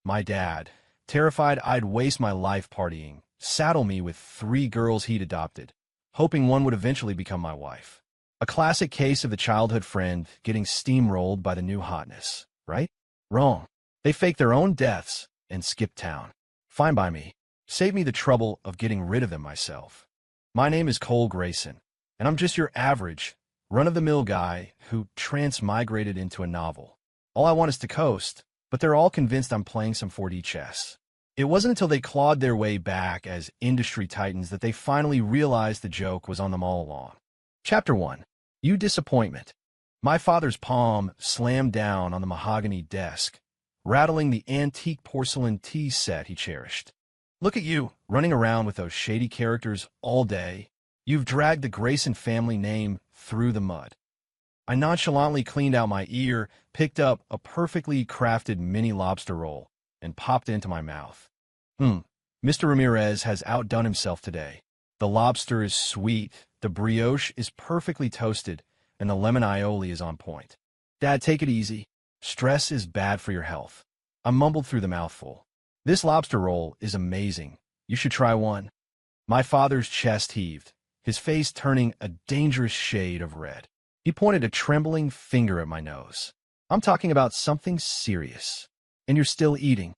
my dad, terrified I'd waste my life partying, saddle me with 3 girls he'd adopted, hoping one would eventually become my wife. A classic case of the childhood friend getting steamrolled by the new hotness, right? Wrong. They fake their own deaths and skip town. Fine by me. Save me the trouble of getting rid of them myself. My name is Cole Grayson, and I'm just your average, run-of-the-mill guy who transmigrated into a novel. All I want is to coast, but they're all convinced I'm playing some 4D chess. It wasn't until they clawed their way back as industry titans that they finally realized the joke was on them all along. Chapter 1. You Disappointment. My father's palm slammed down on the mahogany desk, rattling the antique porcelain tea set he cherished. Look at you, running around with those shady characters all day. You've dragged the Grayson family name through the mud. I nonchalantly cleaned out my ear, picked up a perfectly crafted mini lobster roll, and popped it into my mouth. Mr. Ramirez has outdone himself today. The lobster is sweet, the brioche is perfectly toasted, and the lemon aioli is on point. Dad, take it easy. Stress is bad for your health. I mumbled through the mouthful. This lobster roll is amazing. You should try one. My father's chest heaved, his face turning a dangerous shade of red. He pointed a trembling finger at my nose. I'm talking about something serious. And you're still eating.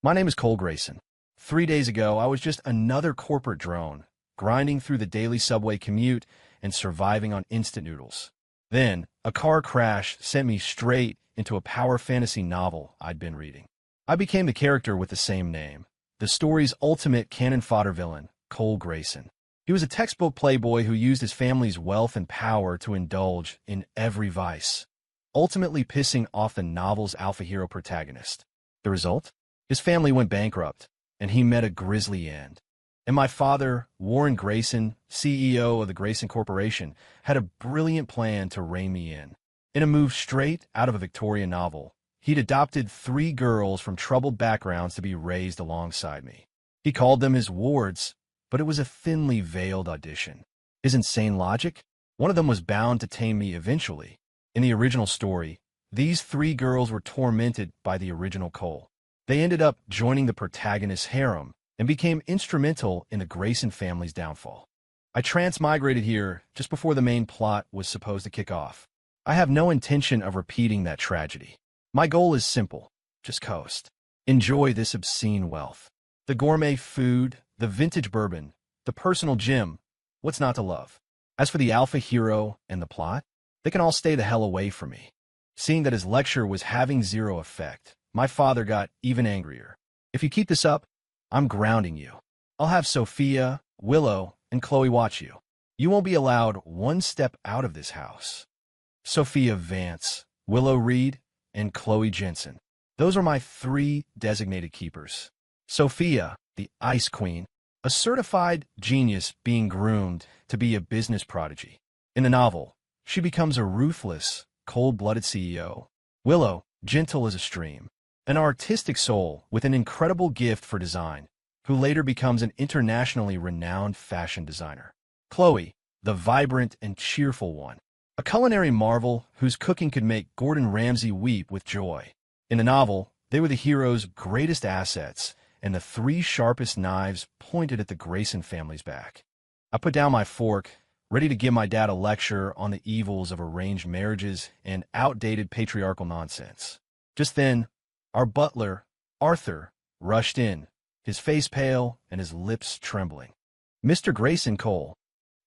My name is Cole Grayson. 3 days ago, I was just another corporate drone, grinding through the daily subway commute and surviving on instant noodles. Then, a car crash sent me straight into a power fantasy novel I'd been reading. I became the character with the same name, the story's ultimate cannon fodder villain, Cole Grayson. He was a textbook playboy who used his family's wealth and power to indulge in every vice, ultimately pissing off the novel's alpha hero protagonist. The result? His family went bankrupt, and he met a grisly end. And my father, Warren Grayson, CEO of the Grayson Corporation, had a brilliant plan to rein me in. In a move straight out of a Victorian novel, he'd adopted 3 girls from troubled backgrounds to be raised alongside me. He called them his wards, but it was a thinly veiled audition. His insane logic? One of them was bound to tame me eventually. In the original story, these 3 girls were tormented by the original Cole. They ended up joining the protagonist's harem and became instrumental in the Grayson family's downfall. I transmigrated here just before the main plot was supposed to kick off. I have no intention of repeating that tragedy. My goal is simple. Just coast. Enjoy this obscene wealth. The gourmet food, the vintage bourbon, the personal gym. What's not to love? As for the alpha hero and the plot, they can all stay the hell away from me. Seeing that his lecture was having zero effect, my father got even angrier. If you keep this up, I'm grounding you. I'll have Sophia, Willow, and Chloe watch you. You won't be allowed one step out of this house. Sophia Vance, Willow Reed, and Chloe Jensen. Those are my 3 designated keepers. Sophia, the Ice Queen, a certified genius being groomed to be a business prodigy. In the novel, she becomes a ruthless, cold-blooded CEO. Willow, gentle as a stream, an artistic soul with an incredible gift for design, who later becomes an internationally renowned fashion designer. Chloe, the vibrant and cheerful one, a culinary marvel whose cooking could make Gordon Ramsay weep with joy. In the novel, they were the hero's greatest assets and the 3 sharpest knives pointed at the Grayson family's back. I put down my fork, ready to give my dad a lecture on the evils of arranged marriages and outdated patriarchal nonsense. Just then, our butler, Arthur, rushed in, his face pale and his lips trembling. Mr. Grayson Cole,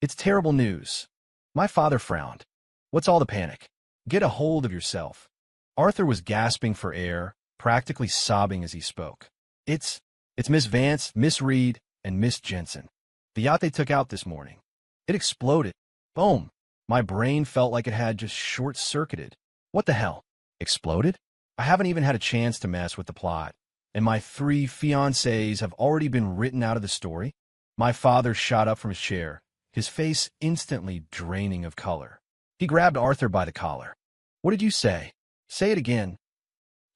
it's terrible news. My father frowned. What's all the panic? Get a hold of yourself. Arthur was gasping for air, practically sobbing as he spoke. It's Miss Vance, Miss Reed, and Miss Jensen. The yacht they took out this morning. It exploded. Boom. My brain felt like it had just short-circuited. What the hell? Exploded? I haven't even had a chance to mess with the plot, and my 3 fiancées have already been written out of the story? My father shot up from his chair, his face instantly draining of color. He grabbed Arthur by the collar. What did you say? Say it again.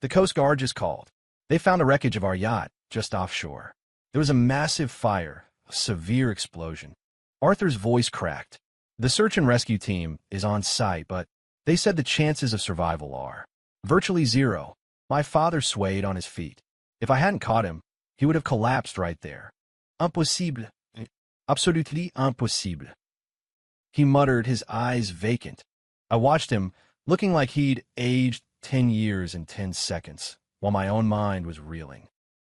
The Coast Guard just called. They found the wreckage of our yacht just offshore. There was a massive fire, a severe explosion. Arthur's voice cracked. The search and rescue team is on site, but they said the chances of survival are virtually zero. My father swayed on his feet. If I hadn't caught him, he would have collapsed right there. Impossible. Absolutely impossible. He muttered, his eyes vacant. I watched him, looking like he'd aged 10 years in 10 seconds, while my own mind was reeling.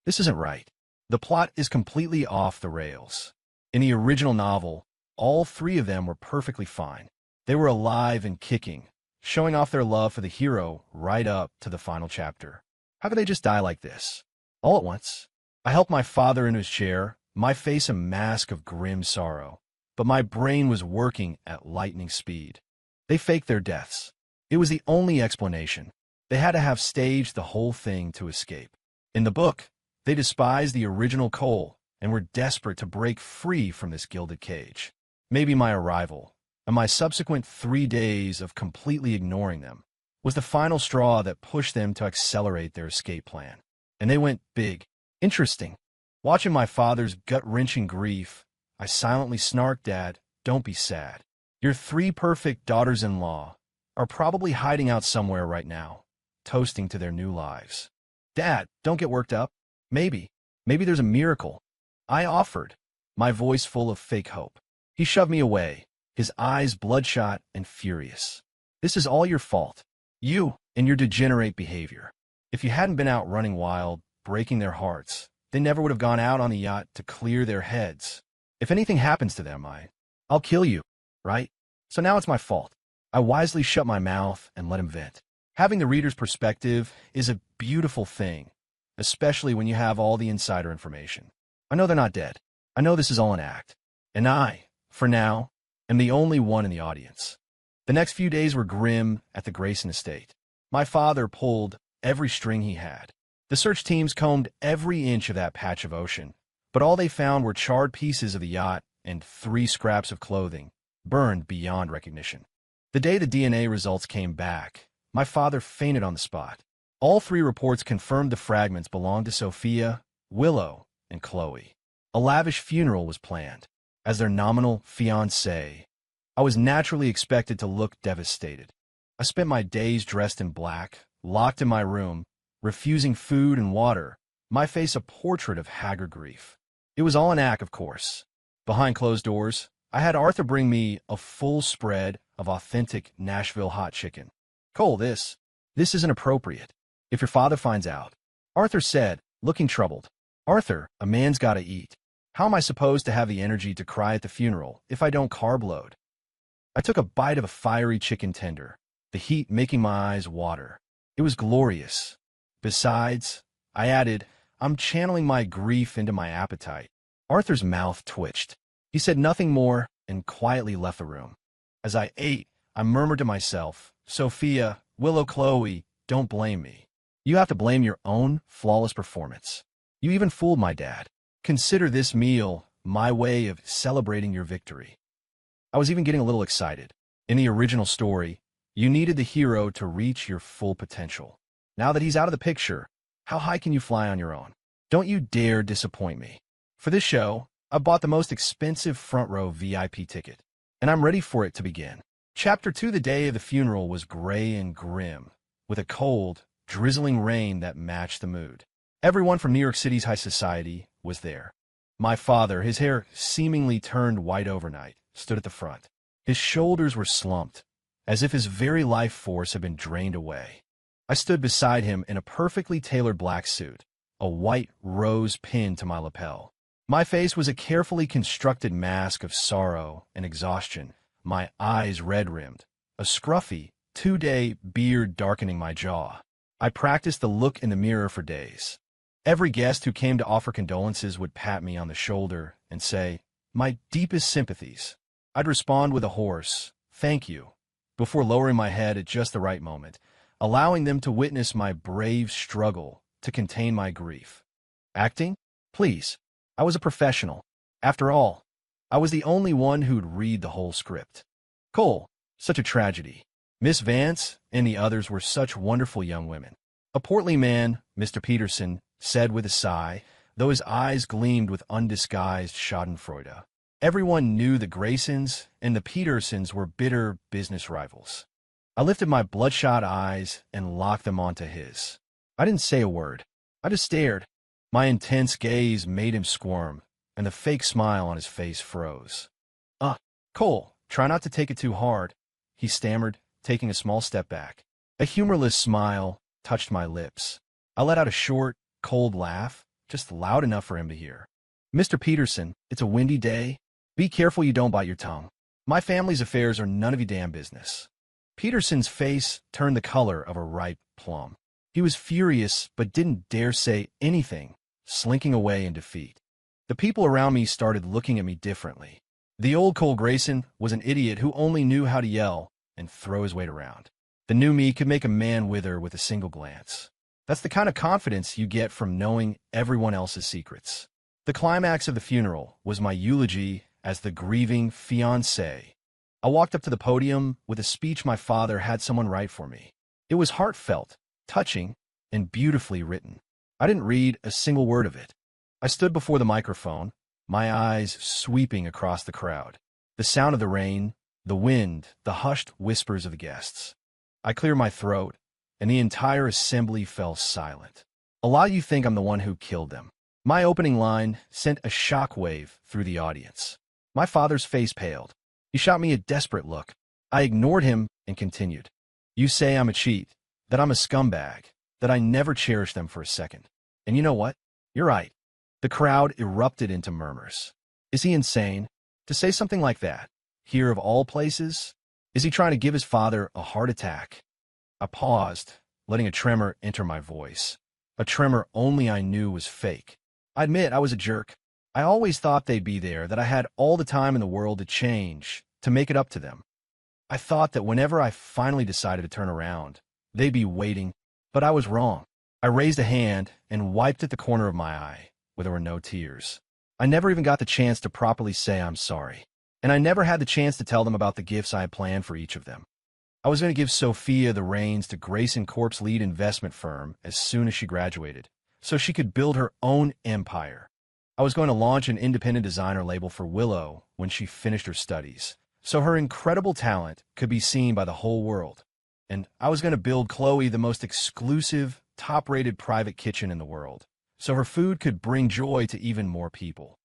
This isn't right. The plot is completely off the rails. In the original novel, all three of them were perfectly fine. They were alive and kicking, showing off their love for the hero right up to the final chapter. How could they just die like this? All at once. I helped my father into his chair, my face a mask of grim sorrow, but my brain was working at lightning speed. They faked their deaths. It was the only explanation. They had to have staged the whole thing to escape. In the book, they despised the original Cole and were desperate to break free from this gilded cage. Maybe my arrival, and my subsequent 3 days of completely ignoring them, was the final straw that pushed them to accelerate their escape plan. And they went big. Interesting. Watching my father's gut-wrenching grief, I silently snarked, "Dad, don't be sad. Your 3 perfect daughters-in-law are probably hiding out somewhere right now, toasting to their new lives." "Dad, don't get worked up. Maybe there's a miracle," I offered, my voice full of fake hope. He shoved me away, his eyes bloodshot and furious. "This is all your fault. You and your degenerate behavior. If you hadn't been out running wild, breaking their hearts, they never would have gone out on the yacht to clear their heads. If anything happens to them, I'll kill you, right? So now it's my fault." I wisely shut my mouth and let him vent. Having the reader's perspective is a beautiful thing, especially when you have all the insider information. I know they're not dead. I know this is all an act. And I, for now, am the only one in the audience. The next few days were grim at the Grayson estate. My father pulled every string he had. The search teams combed every inch of that patch of ocean, but all they found were charred pieces of the yacht and 3 scraps of clothing, burned beyond recognition. The day the DNA results came back, my father fainted on the spot. All 3 reports confirmed the fragments belonged to Sophia, Willow, and Chloe. A lavish funeral was planned. As their nominal fiancée, I was naturally expected to look devastated. I spent my days dressed in black, locked in my room, refusing food and water, my face a portrait of haggard grief. It was all an act, of course. Behind closed doors, I had Arthur bring me a full spread of authentic Nashville hot chicken. "Cole, this isn't appropriate. If your father finds out," Arthur said, looking troubled. "Arthur, a man's gotta eat. How am I supposed to have the energy to cry at the funeral if I don't carb load?" I took a bite of a fiery chicken tender, the heat making my eyes water. It was glorious. Besides, I added, I'm channeling my grief into my appetite. Arthur's mouth twitched. He said nothing more and quietly left the room. As I ate, I murmured to myself, "Sophia, Willow, Chloe, don't blame me. You have to blame your own flawless performance. You even fooled my dad. Consider this meal my way of celebrating your victory." I was even getting a little excited. In the original story, you needed the hero to reach your full potential. Now that he's out of the picture, how high can you fly on your own? Don't you dare disappoint me. For this show, I bought the most expensive front row VIP ticket, and I'm ready for it to begin. Chapter 2, the day of the funeral, was gray and grim, with a cold, drizzling rain that matched the mood. Everyone from New York City's high society was there. My father, his hair seemingly turned white overnight, stood at the front. His shoulders were slumped, as if his very life force had been drained away. I stood beside him in a perfectly tailored black suit, a white rose pinned to my lapel. My face was a carefully constructed mask of sorrow and exhaustion, my eyes red-rimmed, a scruffy, 2-day beard darkening my jaw. I practiced the look in the mirror for days. Every guest who came to offer condolences would pat me on the shoulder and say, "My deepest sympathies." I'd respond with a hoarse, "Thank you," before lowering my head at just the right moment, allowing them to witness my brave struggle to contain my grief. Acting? Please. I was a professional. After all, I was the only one who'd read the whole script. Cole, such a tragedy. Miss Vance and the others were such wonderful young women. A portly man, Mr. Peterson, said with a sigh, though his eyes gleamed with undisguised schadenfreude. Everyone knew the Graysons and the Petersons were bitter business rivals. I lifted my bloodshot eyes and locked them onto his. I didn't say a word. I just stared, My intense gaze made him squirm, and the fake smile on his face froze. Uh, Cole, try not to take it too hard, he stammered, taking a small step back. A humorless smile touched my lips. I let out a short, cold laugh, just loud enough for him to hear. Mr. Peterson, it's a windy day. Be careful you don't bite your tongue. My family's affairs are none of your damn business. Peterson's face turned the color of a ripe plum. He was furious but didn't dare say anything, slinking away in defeat. The people around me started looking at me differently. The old Cole Grayson was an idiot who only knew how to yell and throw his weight around. The new me could make a man wither with a single glance. That's the kind of confidence you get from knowing everyone else's secrets. The climax of the funeral was my eulogy as the grieving fiancé. I walked up to the podium with a speech my father had someone write for me. It was heartfelt, touching, and beautifully written. I didn't read a single word of it. I stood before the microphone, my eyes sweeping across the crowd. The sound of the rain, the wind, the hushed whispers of the guests. I cleared my throat, and the entire assembly fell silent. A lot of you think I'm the one who killed them. My opening line sent a shockwave through the audience. My father's face paled. He shot me a desperate look. I ignored him and continued. You say I'm a cheat, that I'm a scumbag, that I never cherished them for a second. And you know what? You're right. The crowd erupted into murmurs. Is he insane? To say something like that? Here of all places? Is he trying to give his father a heart attack? I paused, letting a tremor enter my voice. A tremor only I knew was fake. I admit I was a jerk. I always thought they'd be there, that I had all the time in the world to change, to make it up to them. I thought that whenever I finally decided to turn around, they'd be waiting, but I was wrong. I raised a hand and wiped at the corner of my eye, where there were no tears. I never even got the chance to properly say I'm sorry, and I never had the chance to tell them about the gifts I had planned for each of them. I was going to give Sophia the reins to Grayson Corp's lead investment firm as soon as she graduated, so she could build her own empire. I was going to launch an independent designer label for Willow when she finished her studies, so her incredible talent could be seen by the whole world. And I was going to build Chloe the most exclusive, top-rated private kitchen in the world, so her food could bring joy to even more people.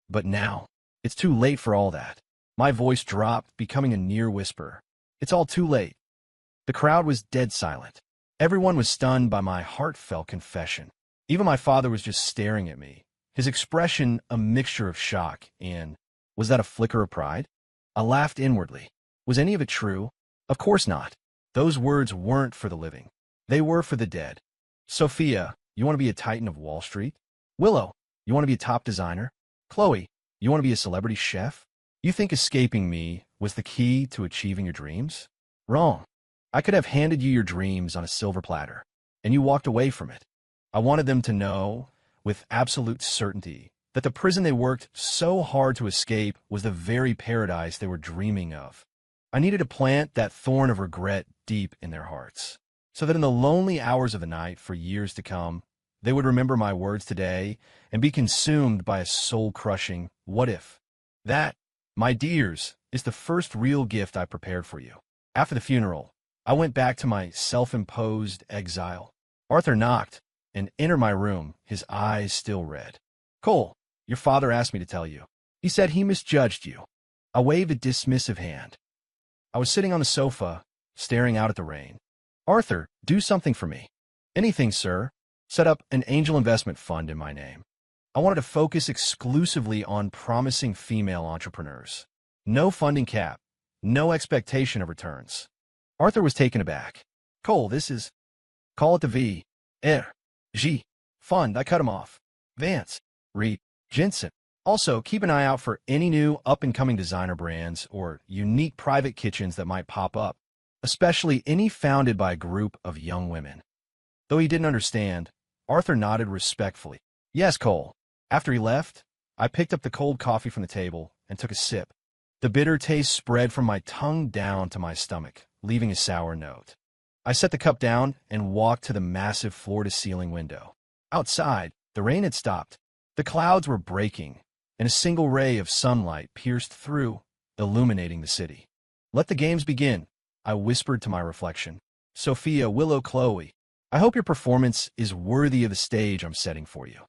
But now, it's too late for all that. My voice dropped, becoming a near whisper. It's all too late. The crowd was dead silent. Everyone was stunned by my heartfelt confession. Even my father was just staring at me, his expression a mixture of shock and, was that a flicker of pride? I laughed inwardly. Was any of it true? Of course not. Those words weren't for the living. They were for the dead. Sophia, you want to be a titan of Wall Street? Willow, you want to be a top designer? Chloe, you want to be a celebrity chef? You think escaping me was the key to achieving your dreams? Wrong. I could have handed you your dreams on a silver platter, and you walked away from it. I wanted them to know, with absolute certainty, that the prison they worked so hard to escape was the very paradise they were dreaming of. I needed to plant that thorn of regret deep in their hearts, so that in the lonely hours of the night for years to come, they would remember my words today and be consumed by a soul-crushing what if. That, my dears, is the first real gift I prepared for you. After the funeral, I went back to my self-imposed exile. Arthur knocked and entered my room, his eyes still red. Cole, your father asked me to tell you. He said he misjudged you. I waved a dismissive hand. I was sitting on the sofa, staring out at the rain. Arthur, do something for me. Anything, sir. Set up an angel investment fund in my name. I wanted to focus exclusively on promising female entrepreneurs. No funding cap, no expectation of returns. Arthur was taken aback. Cole, this is... Call it the V. G. Fund. I cut him off. Vance. Reed. Jensen. Also, keep an eye out for any new up-and-coming designer brands or unique private kitchens that might pop up, especially any founded by a group of young women. Though he didn't understand, Arthur nodded respectfully. Yes, Cole. After he left, I picked up the cold coffee from the table and took a sip. The bitter taste spread from my tongue down to my stomach, leaving a sour note. I set the cup down and walked to the massive floor-to-ceiling window. Outside, the rain had stopped. The clouds were breaking, and a single ray of sunlight pierced through, illuminating the city. Let the games begin, I whispered to my reflection. Sophia, Willow, Chloe, I hope your performance is worthy of the stage I'm setting for you.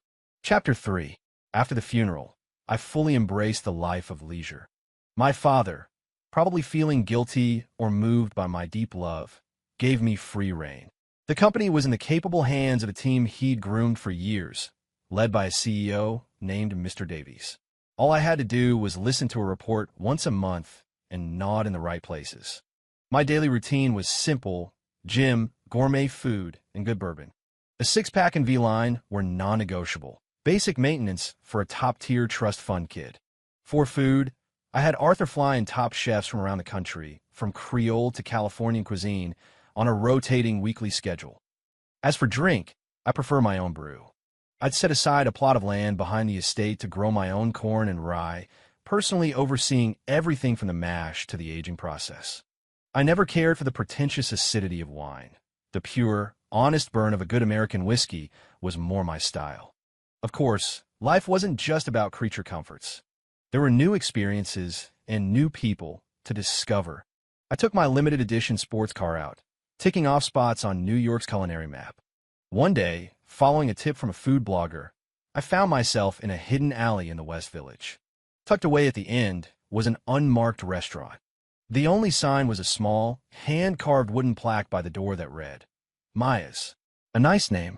Chapter 3. After the funeral, I fully embraced the life of leisure. My father, probably feeling guilty or moved by my deep love, gave me free rein. The company was in the capable hands of a team he'd groomed for years, led by a CEO named Mr. Davies. All I had to do was listen to a report once a month and nod in the right places. My daily routine was simple: gym, gourmet food, and good bourbon. A six-pack and V-line were non-negotiable. Basic maintenance for a top-tier trust fund kid. For food, I had Arthur Fly and top chefs from around the country, from Creole to Californian cuisine, on a rotating weekly schedule. As for drink, I prefer my own brew. I'd set aside a plot of land behind the estate to grow my own corn and rye, personally overseeing everything from the mash to the aging process. I never cared for the pretentious acidity of wine. The pure, honest burn of a good American whiskey was more my style. Of course, life wasn't just about creature comforts. There were new experiences and new people to discover. I took my limited edition sports car out, ticking off spots on New York's culinary map. One day, following a tip from a food blogger, I found myself in a hidden alley in the West Village. Tucked away at the end was an unmarked restaurant. The only sign was a small, hand-carved wooden plaque by the door that read, Maya's. A nice name.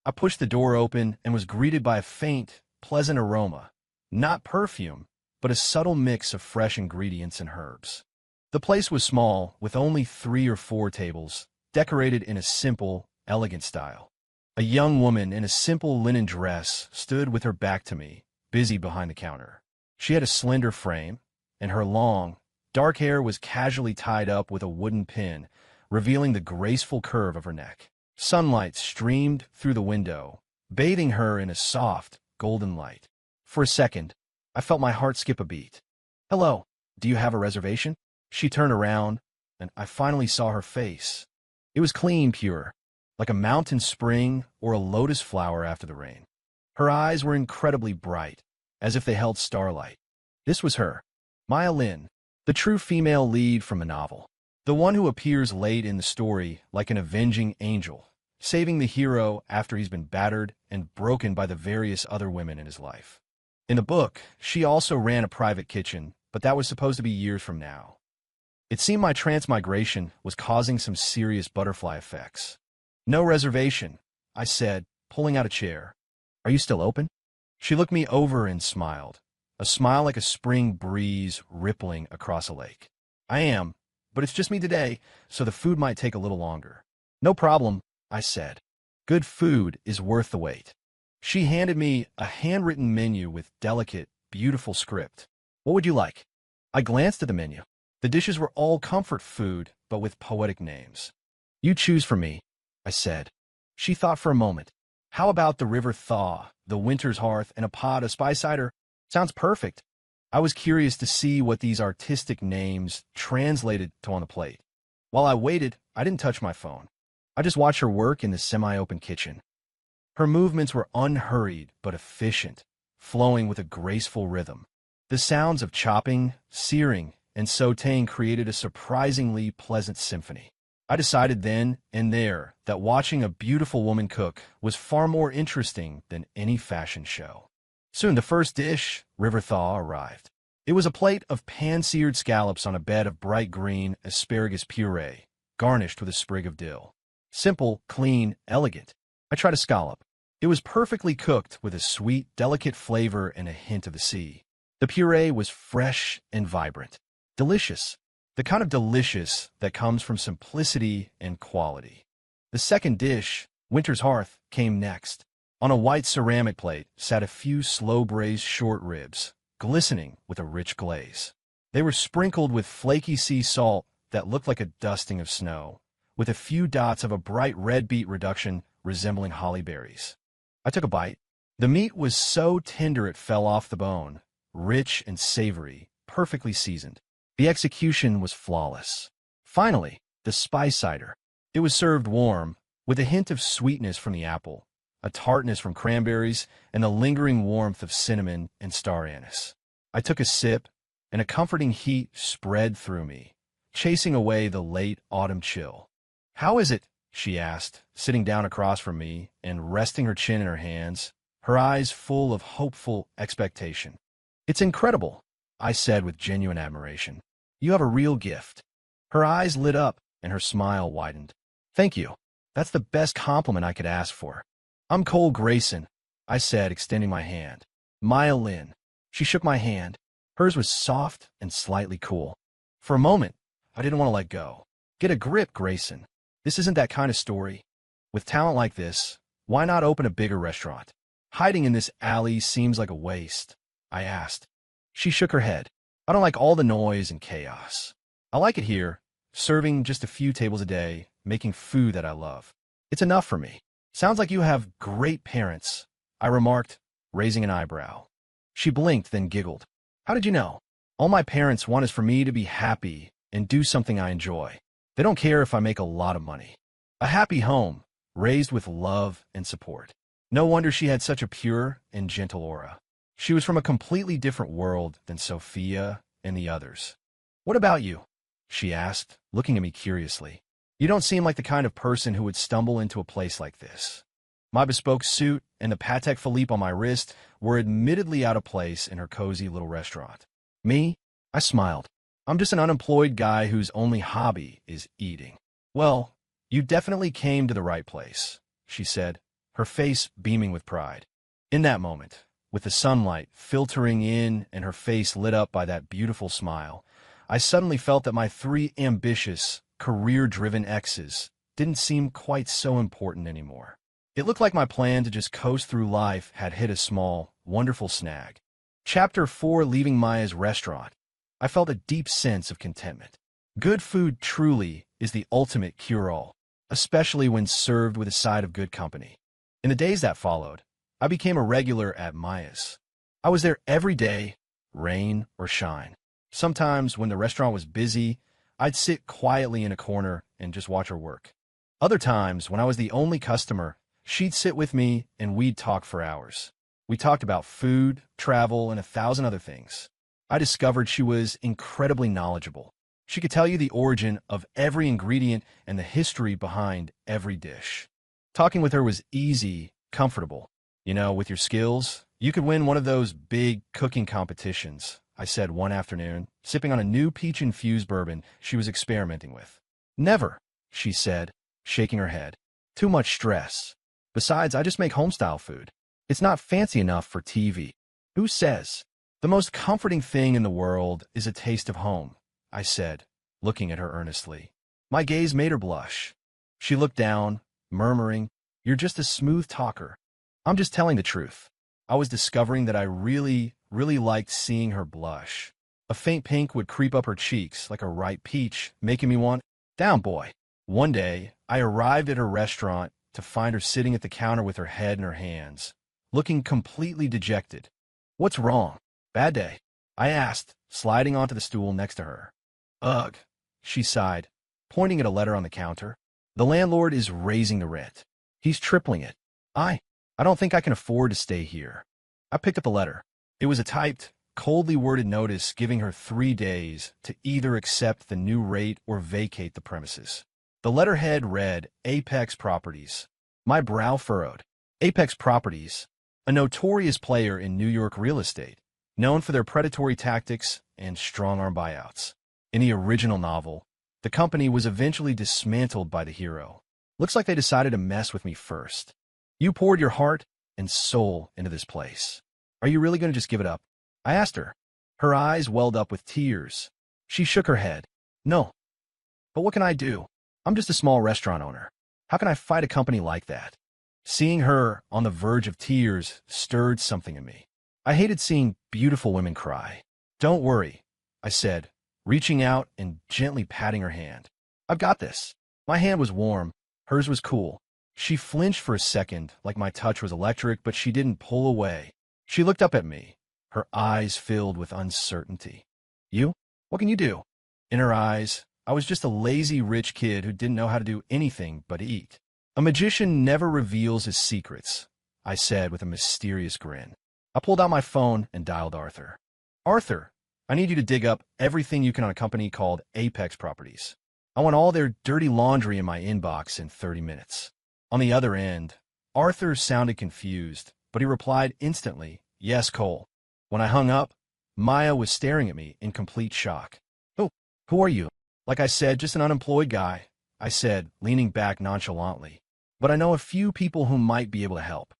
I pushed the door open and was greeted by a faint, pleasant aroma. Not perfume, but a subtle mix of fresh ingredients and herbs. The place was small, with only 3 or 4 tables, decorated in a simple, elegant style. A young woman in a simple linen dress stood with her back to me, busy behind the counter. She had a slender frame, and her long, dark hair was casually tied up with a wooden pin, revealing the graceful curve of her neck. Sunlight streamed through the window, bathing her in a soft, golden light. For a second, I felt my heart skip a beat. "Hello, do you have a reservation?" She turned around, and I finally saw her face. It was clean, pure, like a mountain spring or a lotus flower after the rain. Her eyes were incredibly bright, as if they held starlight. This was her, Maya Lin, the true female lead from a novel. The one who appears late in the story like an avenging angel, saving the hero after he's been battered and broken by the various other women in his life. In the book, she also ran a private kitchen, but that was supposed to be years from now. It seemed my transmigration was causing some serious butterfly effects. "No reservation," I said, pulling out a chair. "Are you still open?" She looked me over and smiled, a smile like a spring breeze rippling across a lake. "I am, but it's just me today, so the food might take a little longer." "No problem," I said. "Good food is worth the wait." She handed me a handwritten menu with delicate, beautiful script. "What would you like?" I glanced at the menu. The dishes were all comfort food, but with poetic names. "You choose for me," I said. She thought for a moment. "How about the river thaw, the winter's hearth, and a pot of spice cider?" "Sounds perfect." I was curious to see what these artistic names translated to on the plate. While I waited, I didn't touch my phone. I just watched her work in the semi-open kitchen. Her movements were unhurried but efficient, flowing with a graceful rhythm. The sounds of chopping, searing, and sautéing created a surprisingly pleasant symphony. I decided then and there that watching a beautiful woman cook was far more interesting than any fashion show. Soon the first dish, river thaw, arrived. It was a plate of pan-seared scallops on a bed of bright green asparagus puree, garnished with a sprig of dill. Simple, clean, elegant. I tried a scallop. It was perfectly cooked with a sweet, delicate flavor and a hint of the sea. The puree was fresh and vibrant. Delicious. The kind of delicious that comes from simplicity and quality. The second dish, Winter's Hearth, came next. On a white ceramic plate sat a few slow-braised short ribs, glistening with a rich glaze. They were sprinkled with flaky sea salt that looked like a dusting of snow, with a few dots of a bright red beet reduction resembling holly berries. I took a bite. The meat was so tender it fell off the bone, rich and savory, perfectly seasoned. The execution was flawless. Finally, the spice cider. It was served warm, with a hint of sweetness from the apple, a tartness from cranberries, and the lingering warmth of cinnamon and star anise. I took a sip, and a comforting heat spread through me, chasing away the late autumn chill. "How is it?" she asked, sitting down across from me and resting her chin in her hands, her eyes full of hopeful expectation. "It's incredible," I said with genuine admiration. "You have a real gift." Her eyes lit up and her smile widened. "Thank you. That's the best compliment I could ask for." "I'm Cole Grayson," I said, extending my hand. "Maya Lynn." She shook my hand. Hers was soft and slightly cool. For a moment, I didn't want to let go. "Get a grip, Grayson. This isn't that kind of story. With talent like this, why not open a bigger restaurant? Hiding in this alley seems like a waste," I asked. She shook her head. "I don't like all the noise and chaos. I like it here, serving just a few tables a day, making food that I love. It's enough for me." "Sounds like you have great parents," I remarked, raising an eyebrow. She blinked, then giggled. "How did you know?" "All my parents want is for me to be happy and do something I enjoy. They don't care if I make a lot of money." A happy home, raised with love and support. No wonder she had such a pure and gentle aura. She was from a completely different world than Sophia and the others. "What about you?" she asked, looking at me curiously. "You don't seem like the kind of person who would stumble into a place like this." My bespoke suit and the Patek Philippe on my wrist were admittedly out of place in her cozy little restaurant. "Me?" I smiled. "I'm just an unemployed guy whose only hobby is eating." "Well, you definitely came to the right place," she said, her face beaming with pride. In that moment, with the sunlight filtering in and her face lit up by that beautiful smile, I suddenly felt that my 3 ambitious, career-driven exes didn't seem quite so important anymore. It looked like my plan to just coast through life had hit a small, wonderful snag. Chapter 4: Leaving Maya's Restaurant. I felt a deep sense of contentment. Good food truly is the ultimate cure-all, especially when served with a side of good company. In the days that followed, I became a regular at Maya's. I was there every day, rain or shine. Sometimes, when the restaurant was busy, I'd sit quietly in a corner and just watch her work. Other times, when I was the only customer, she'd sit with me and we'd talk for hours. We talked about food, travel, and 1,000 other things. I discovered she was incredibly knowledgeable. She could tell you the origin of every ingredient and the history behind every dish. Talking with her was easy, comfortable. "You know, with your skills, you could win one of those big cooking competitions," I said one afternoon, sipping on a new peach-infused bourbon she was experimenting with. "Never," she said, shaking her head. "Too much stress. Besides, I just make home-style food. It's not fancy enough for TV." "Who says?" "The most comforting thing in the world is a taste of home," I said, looking at her earnestly. My gaze made her blush. She looked down, murmuring, "You're just a smooth talker." I'm just telling the truth. I was discovering that I really liked seeing her blush. A faint pink would creep up her cheeks like a ripe peach, making me want, "Down, boy." One day, I arrived at her restaurant to find her sitting at the counter with her head in her hands, looking completely dejected. "What's wrong?" "Bad day?" I asked, sliding onto the stool next to her. "Ugh," she sighed, pointing at a letter on the counter. "The landlord is raising the rent. He's tripling it. I don't think I can afford to stay here." I picked up the letter. It was a typed, coldly worded notice giving her 3 days to either accept the new rate or vacate the premises. The letterhead read, "Apex Properties." My brow furrowed. Apex Properties, a notorious player in New York real estate, known for their predatory tactics and strong-arm buyouts. In the original novel, the company was eventually dismantled by the hero. Looks like they decided to mess with me first. "You poured your heart and soul into this place. Are you really going to just give it up?" I asked her. Her eyes welled up with tears. She shook her head. "No. But what can I do? I'm just a small restaurant owner. How can I fight a company like that?" Seeing her on the verge of tears stirred something in me. I hated seeing beautiful women cry. "Don't worry," I said, reaching out and gently patting her hand. "I've got this." My hand was warm. Hers was cool. She flinched for a second, like my touch was electric, but she didn't pull away. She looked up at me, her eyes filled with uncertainty. "You? What can you do?" In her eyes, I was just a lazy rich kid who didn't know how to do anything but eat. "A magician never reveals his secrets," I said with a mysterious grin. I pulled out my phone and dialed Arthur. "Arthur, I need you to dig up everything you can on a company called Apex Properties. I want all their dirty laundry in my inbox in 30 minutes. On the other end, Arthur sounded confused, but he replied instantly, "Yes, Cole." When I hung up, Maya was staring at me in complete shock. "Oh, who are you?" "Like I said, just an unemployed guy," I said, leaning back nonchalantly. "But I know a few people who might be able to help."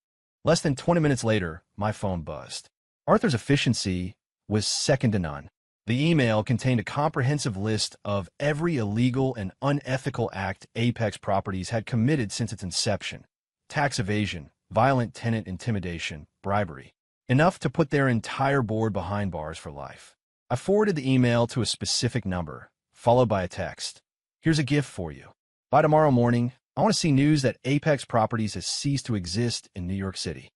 Less than 20 minutes later, my phone buzzed. Arthur's efficiency was second to none. The email contained a comprehensive list of every illegal and unethical act Apex Properties had committed since its inception: tax evasion, violent tenant intimidation, bribery. Enough to put their entire board behind bars for life. I forwarded the email to a specific number, followed by a text. "Here's a gift for you. By tomorrow morning, I want to see news that Apex Properties has ceased to exist in New York City."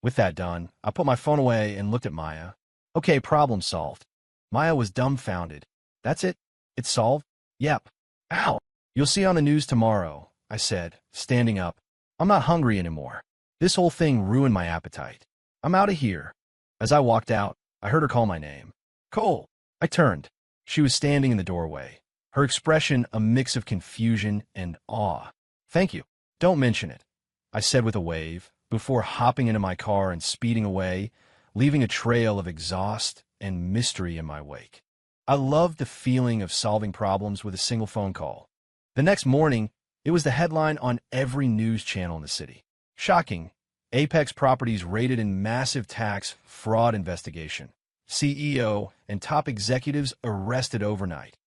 With that done, I put my phone away and looked at Maya. "Okay, problem solved." Maya was dumbfounded. "That's it? It's solved?" "Yep." "Ow. You'll see on the news tomorrow," I said, standing up. "I'm not hungry anymore. This whole thing ruined my appetite. I'm out of here." As I walked out, I heard her call my name. "Cole." I turned. She was standing in the doorway, her expression a mix of confusion and awe. "Thank you. Don't mention it," I said with a wave, before hopping into my car and speeding away, leaving a trail of exhaust and mystery in my wake. I loved the feeling of solving problems with a single phone call. The next morning, it was the headline on every news channel in the city. Shocking. Apex Properties raided in massive tax fraud investigation. CEO and top executives arrested overnight.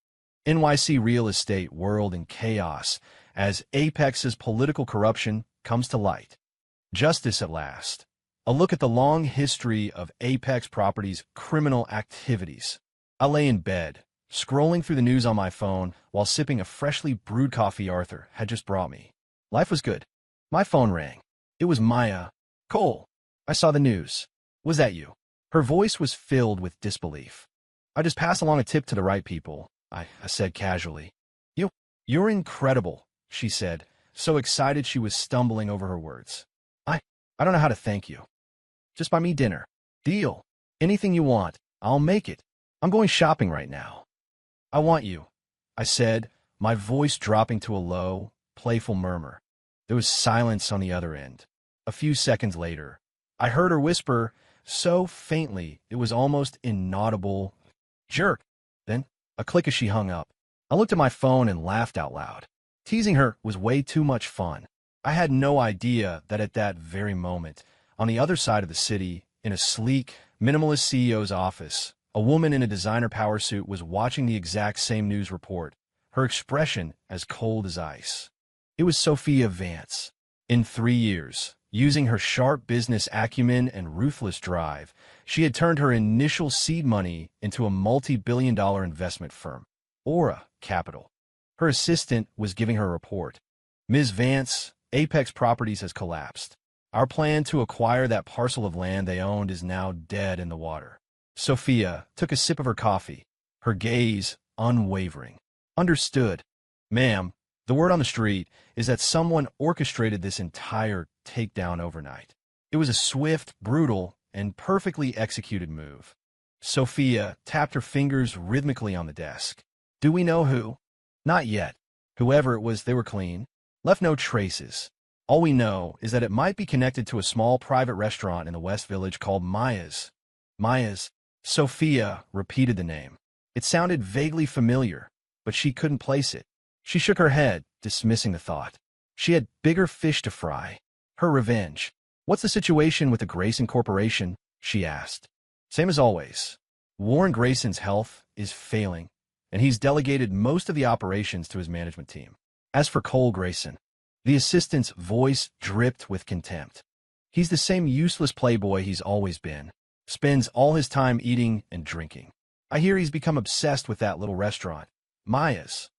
NYC real estate whirled in chaos as Apex's political corruption comes to light. Justice at last. A look at the long history of Apex Properties' criminal activities. I lay in bed, scrolling through the news on my phone while sipping a freshly brewed coffee Arthur had just brought me. Life was good. My phone rang. It was Maya. "Cole, I saw the news. Was that you?" Her voice was filled with disbelief. "I just passed along a tip to the right people," I said casually. You're incredible," she said, so excited she was stumbling over her words. I don't know how to thank you." "Just buy me dinner." "Deal. Anything you want. I'll make it. I'm going shopping right now." "I want you," I said, my voice dropping to a low, playful murmur. There was silence on the other end. A few seconds later, I heard her whisper, so faintly it was almost inaudible, "Jerk." Then, a click as she hung up. I looked at my phone and laughed out loud. Teasing her was way too much fun. I had no idea that at that very moment, on the other side of the city, in a sleek, minimalist CEO's office, a woman in a designer power suit was watching the exact same news report, her expression as cold as ice. It was Sophia Vance. In 3 years, using her sharp business acumen and ruthless drive, she had turned her initial seed money into a multi-billion-dollar investment firm, Aura Capital. Her assistant was giving her a report. "Ms. Vance, Apex Properties has collapsed. Our plan to acquire that parcel of land they owned is now dead in the water." Sophia took a sip of her coffee, her gaze unwavering. "Understood. Ma'am, the word on the street is that someone orchestrated this entire takedown overnight. It was a swift, brutal, and perfectly executed move." Sophia tapped her fingers rhythmically on the desk. "Do we know who?" "Not yet. Whoever it was, they were clean. Left no traces. All we know is that it might be connected to a small private restaurant in the West Village called Maya's." "Maya's?" Sophia repeated the name. It sounded vaguely familiar, but she couldn't place it. She shook her head, dismissing the thought. She had bigger fish to fry. Her revenge. "What's the situation with the Grayson Corporation?" she asked. "Same as always. Warren Grayson's health is failing, and he's delegated most of the operations to his management team. As for Cole Grayson," the assistant's voice dripped with contempt. "He's the same useless playboy he's always been. Spends all his time eating and drinking. I hear he's become obsessed with that little restaurant, Maya's.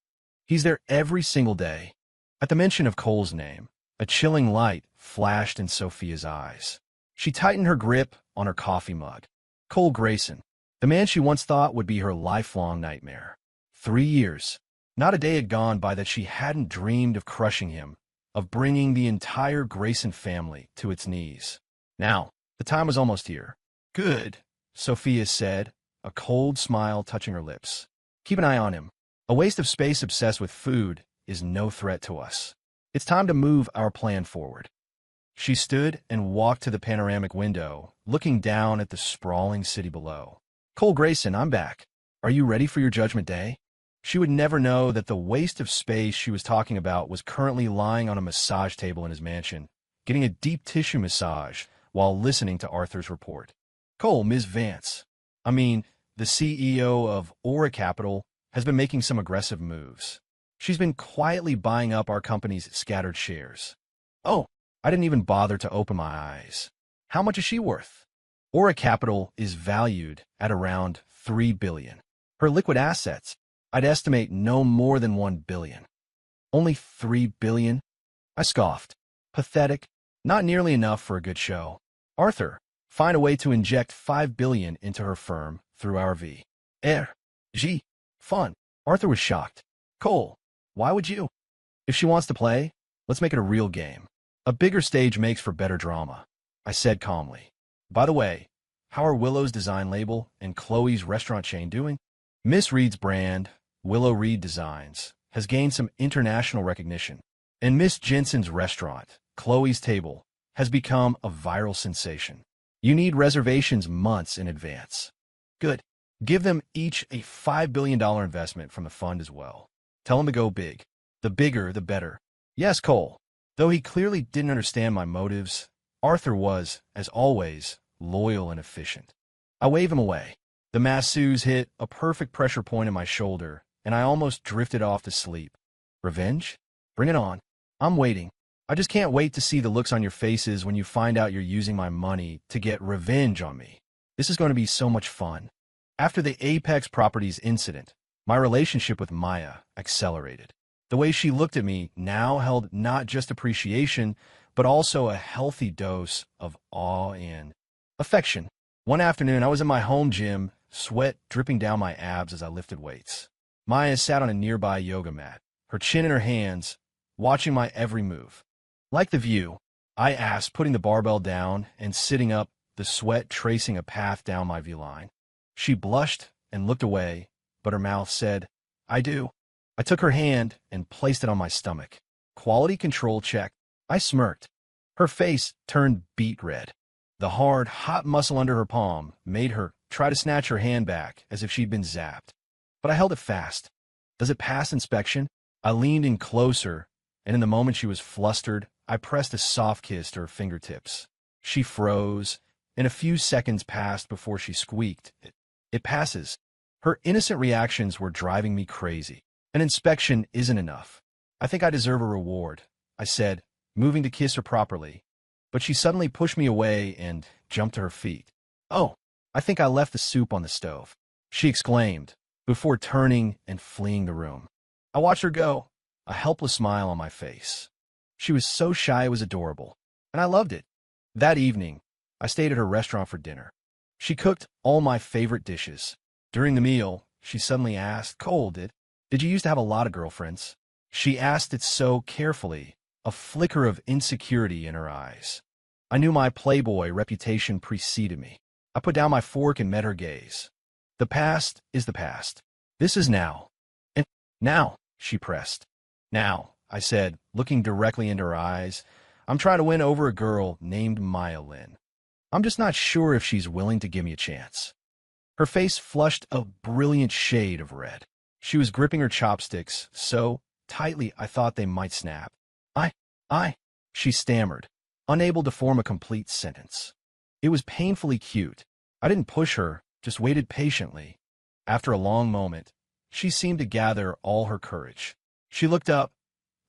He's there every single day." At the mention of Cole's name, a chilling light flashed in Sophia's eyes. She tightened her grip on her coffee mug. Cole Grayson, the man she once thought would be her lifelong nightmare. 3 years. Not a day had gone by that she hadn't dreamed of crushing him, of bringing the entire Grayson family to its knees. Now, the time was almost here. "Good," Sophia said, a cold smile touching her lips. "Keep an eye on him. A waste of space obsessed with food is no threat to us. It's time to move our plan forward." She stood and walked to the panoramic window, looking down at the sprawling city below. Cole Grayson, I'm back. Are you ready for your judgment day? She would never know that the waste of space she was talking about was currently lying on a massage table in his mansion, getting a deep tissue massage while listening to Arthur's report. Cole, Ms. Vance. The CEO of Aura Capital has been making some aggressive moves. She's been quietly buying up our company's scattered shares. Oh, I didn't even bother to open my eyes. How much is she worth? Aura Capital is valued at around $3 billion. Her liquid assets, I'd estimate no more than $1 billion. Only $3 billion? I scoffed. Pathetic. Not nearly enough for a good show. Arthur, find a way to inject $5 billion into her firm through our V.R.G. fund. Arthur was shocked. Cole, why would you? If she wants to play, let's make it a real game. A bigger stage makes for better drama, I said calmly. By the way, how are Willow's design label and Chloe's restaurant chain doing? Miss Reed's brand, Willow Reed Designs, has gained some international recognition, and Miss Jensen's restaurant, Chloe's Table, has become a viral sensation. You need reservations months in advance. Good. Give them each a $5 billion investment from the fund as well. Tell them to go big. The bigger, the better. Yes, Cole. Though he clearly didn't understand my motives, Arthur was, as always, loyal and efficient. I waved him away. The masseuse hit a perfect pressure point in my shoulder, and I almost drifted off to sleep. Revenge? Bring it on. I'm waiting. I just can't wait to see the looks on your faces when you find out you're using my money to get revenge on me. This is going to be so much fun. After the Apex Properties incident, my relationship with Maya accelerated. The way she looked at me now held not just appreciation, but also a healthy dose of awe and affection. One afternoon, I was in my home gym, sweat dripping down my abs as I lifted weights. Maya sat on a nearby yoga mat, her chin in her hands, watching my every move. Like the view, I asked, putting the barbell down and sitting up, the sweat tracing a path down my V-line. She blushed and looked away, but her mouth said, I do. I took her hand and placed it on my stomach. Quality control check. I smirked. Her face turned beet red. The hard, hot muscle under her palm made her try to snatch her hand back as if she'd been zapped. But I held it fast. Does it pass inspection? I leaned in closer, and in the moment she was flustered, I pressed a soft kiss to her fingertips. She froze, and a few seconds passed before she squeaked. It passes. Her innocent reactions were driving me crazy. An inspection isn't enough. I think I deserve a reward, I said, moving to kiss her properly. But she suddenly pushed me away and jumped to her feet. Oh, I think I left the soup on the stove, she exclaimed, before turning and fleeing the room. I watched her go, a helpless smile on my face. She was so shy it was adorable, and I loved it. That evening, I stayed at her restaurant for dinner. She cooked all my favorite dishes. During the meal, she suddenly asked, Cole, did you used to have a lot of girlfriends? She asked it so carefully, a flicker of insecurity in her eyes. I knew my playboy reputation preceded me. I put down my fork and met her gaze. The past is the past. This is now. And now, she pressed. Now, I said, looking directly into her eyes, I'm trying to win over a girl named Maya Lynn. I'm just not sure if she's willing to give me a chance. Her face flushed a brilliant shade of red. She was gripping her chopsticks so tightly I thought they might snap. She stammered, unable to form a complete sentence. It was painfully cute. I didn't push her, just waited patiently. After a long moment, she seemed to gather all her courage. She looked up,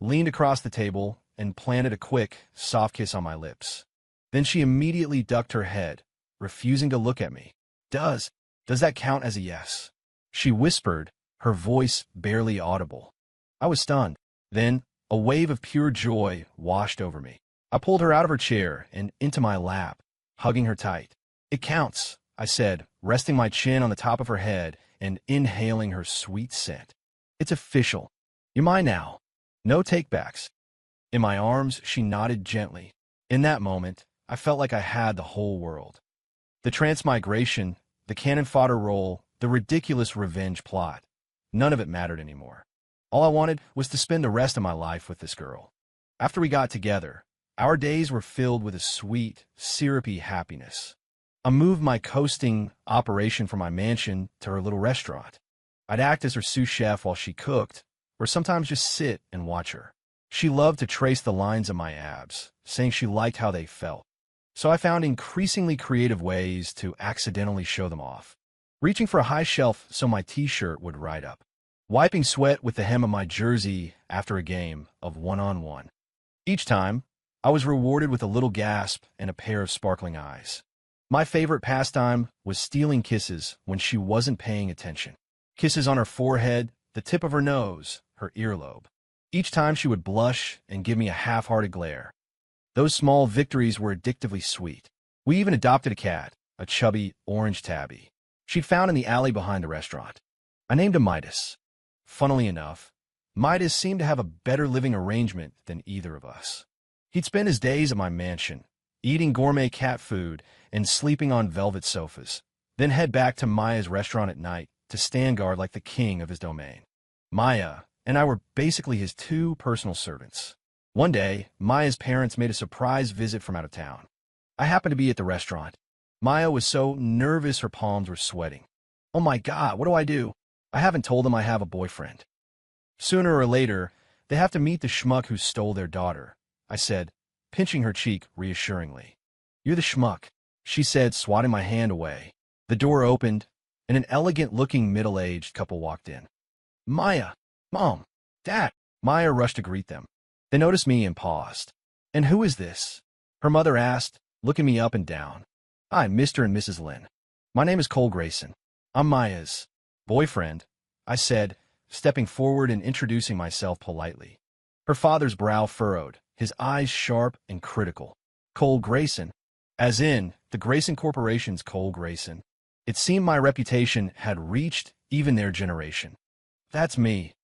leaned across the table, and planted a quick, soft kiss on my lips. Then she immediately ducked her head, refusing to look at me. Does that count as a yes? She whispered, her voice barely audible. I was stunned. Then, a wave of pure joy washed over me. I pulled her out of her chair and into my lap, hugging her tight. It counts, I said, resting my chin on the top of her head and inhaling her sweet scent. It's official. You're mine now. No takebacks. In my arms, she nodded gently. In that moment, I felt like I had the whole world. The transmigration, the cannon fodder role, the ridiculous revenge plot. None of it mattered anymore. All I wanted was to spend the rest of my life with this girl. After we got together, Our days were filled with a sweet, syrupy happiness. I moved my coasting operation from my mansion to her little restaurant. I'd act as her sous chef while she cooked, or sometimes just sit and watch her. She loved to trace the lines of my abs, saying she liked how they felt. So I found increasingly creative ways to accidentally show them off. Reaching for a high shelf so my t-shirt would ride up. Wiping sweat with the hem of my jersey after a game of one-on-one. Each time, I was rewarded with a little gasp and a pair of sparkling eyes. My favorite pastime was stealing kisses when she wasn't paying attention. Kisses on her forehead, the tip of her nose, her earlobe. Each time she would blush and give me a half-hearted glare. Those small victories were addictively sweet. We even adopted a cat, a chubby orange tabby. She'd found in the alley behind the restaurant. I named him Midas. Funnily enough, Midas seemed to have a better living arrangement than either of us. He'd spend his days at my mansion, eating gourmet cat food and sleeping on velvet sofas, then head back to Maya's restaurant at night to stand guard like the king of his domain. Maya and I were basically his two personal servants. One day, Maya's parents made a surprise visit from out of town. I happened to be at the restaurant. Maya was so nervous her palms were sweating. Oh my God, what do I do? I haven't told them I have a boyfriend. Sooner or later, they have to meet the schmuck who stole their daughter, I said, pinching her cheek reassuringly. You're the schmuck, she said, swatting my hand away. The door opened, and an elegant-looking middle-aged couple walked in. Maya, Mom, Dad. Maya rushed to greet them. They noticed me and paused. And who is this? Her mother asked, looking me up and down. I'm Mr. and Mrs. Lynn. My name is Cole Grayson. I'm Maya's boyfriend, I said, stepping forward and introducing myself politely. Her father's brow furrowed, his eyes sharp and critical. Cole Grayson, as in the Grayson Corporation's Cole Grayson. It seemed my reputation had reached even their generation. That's me,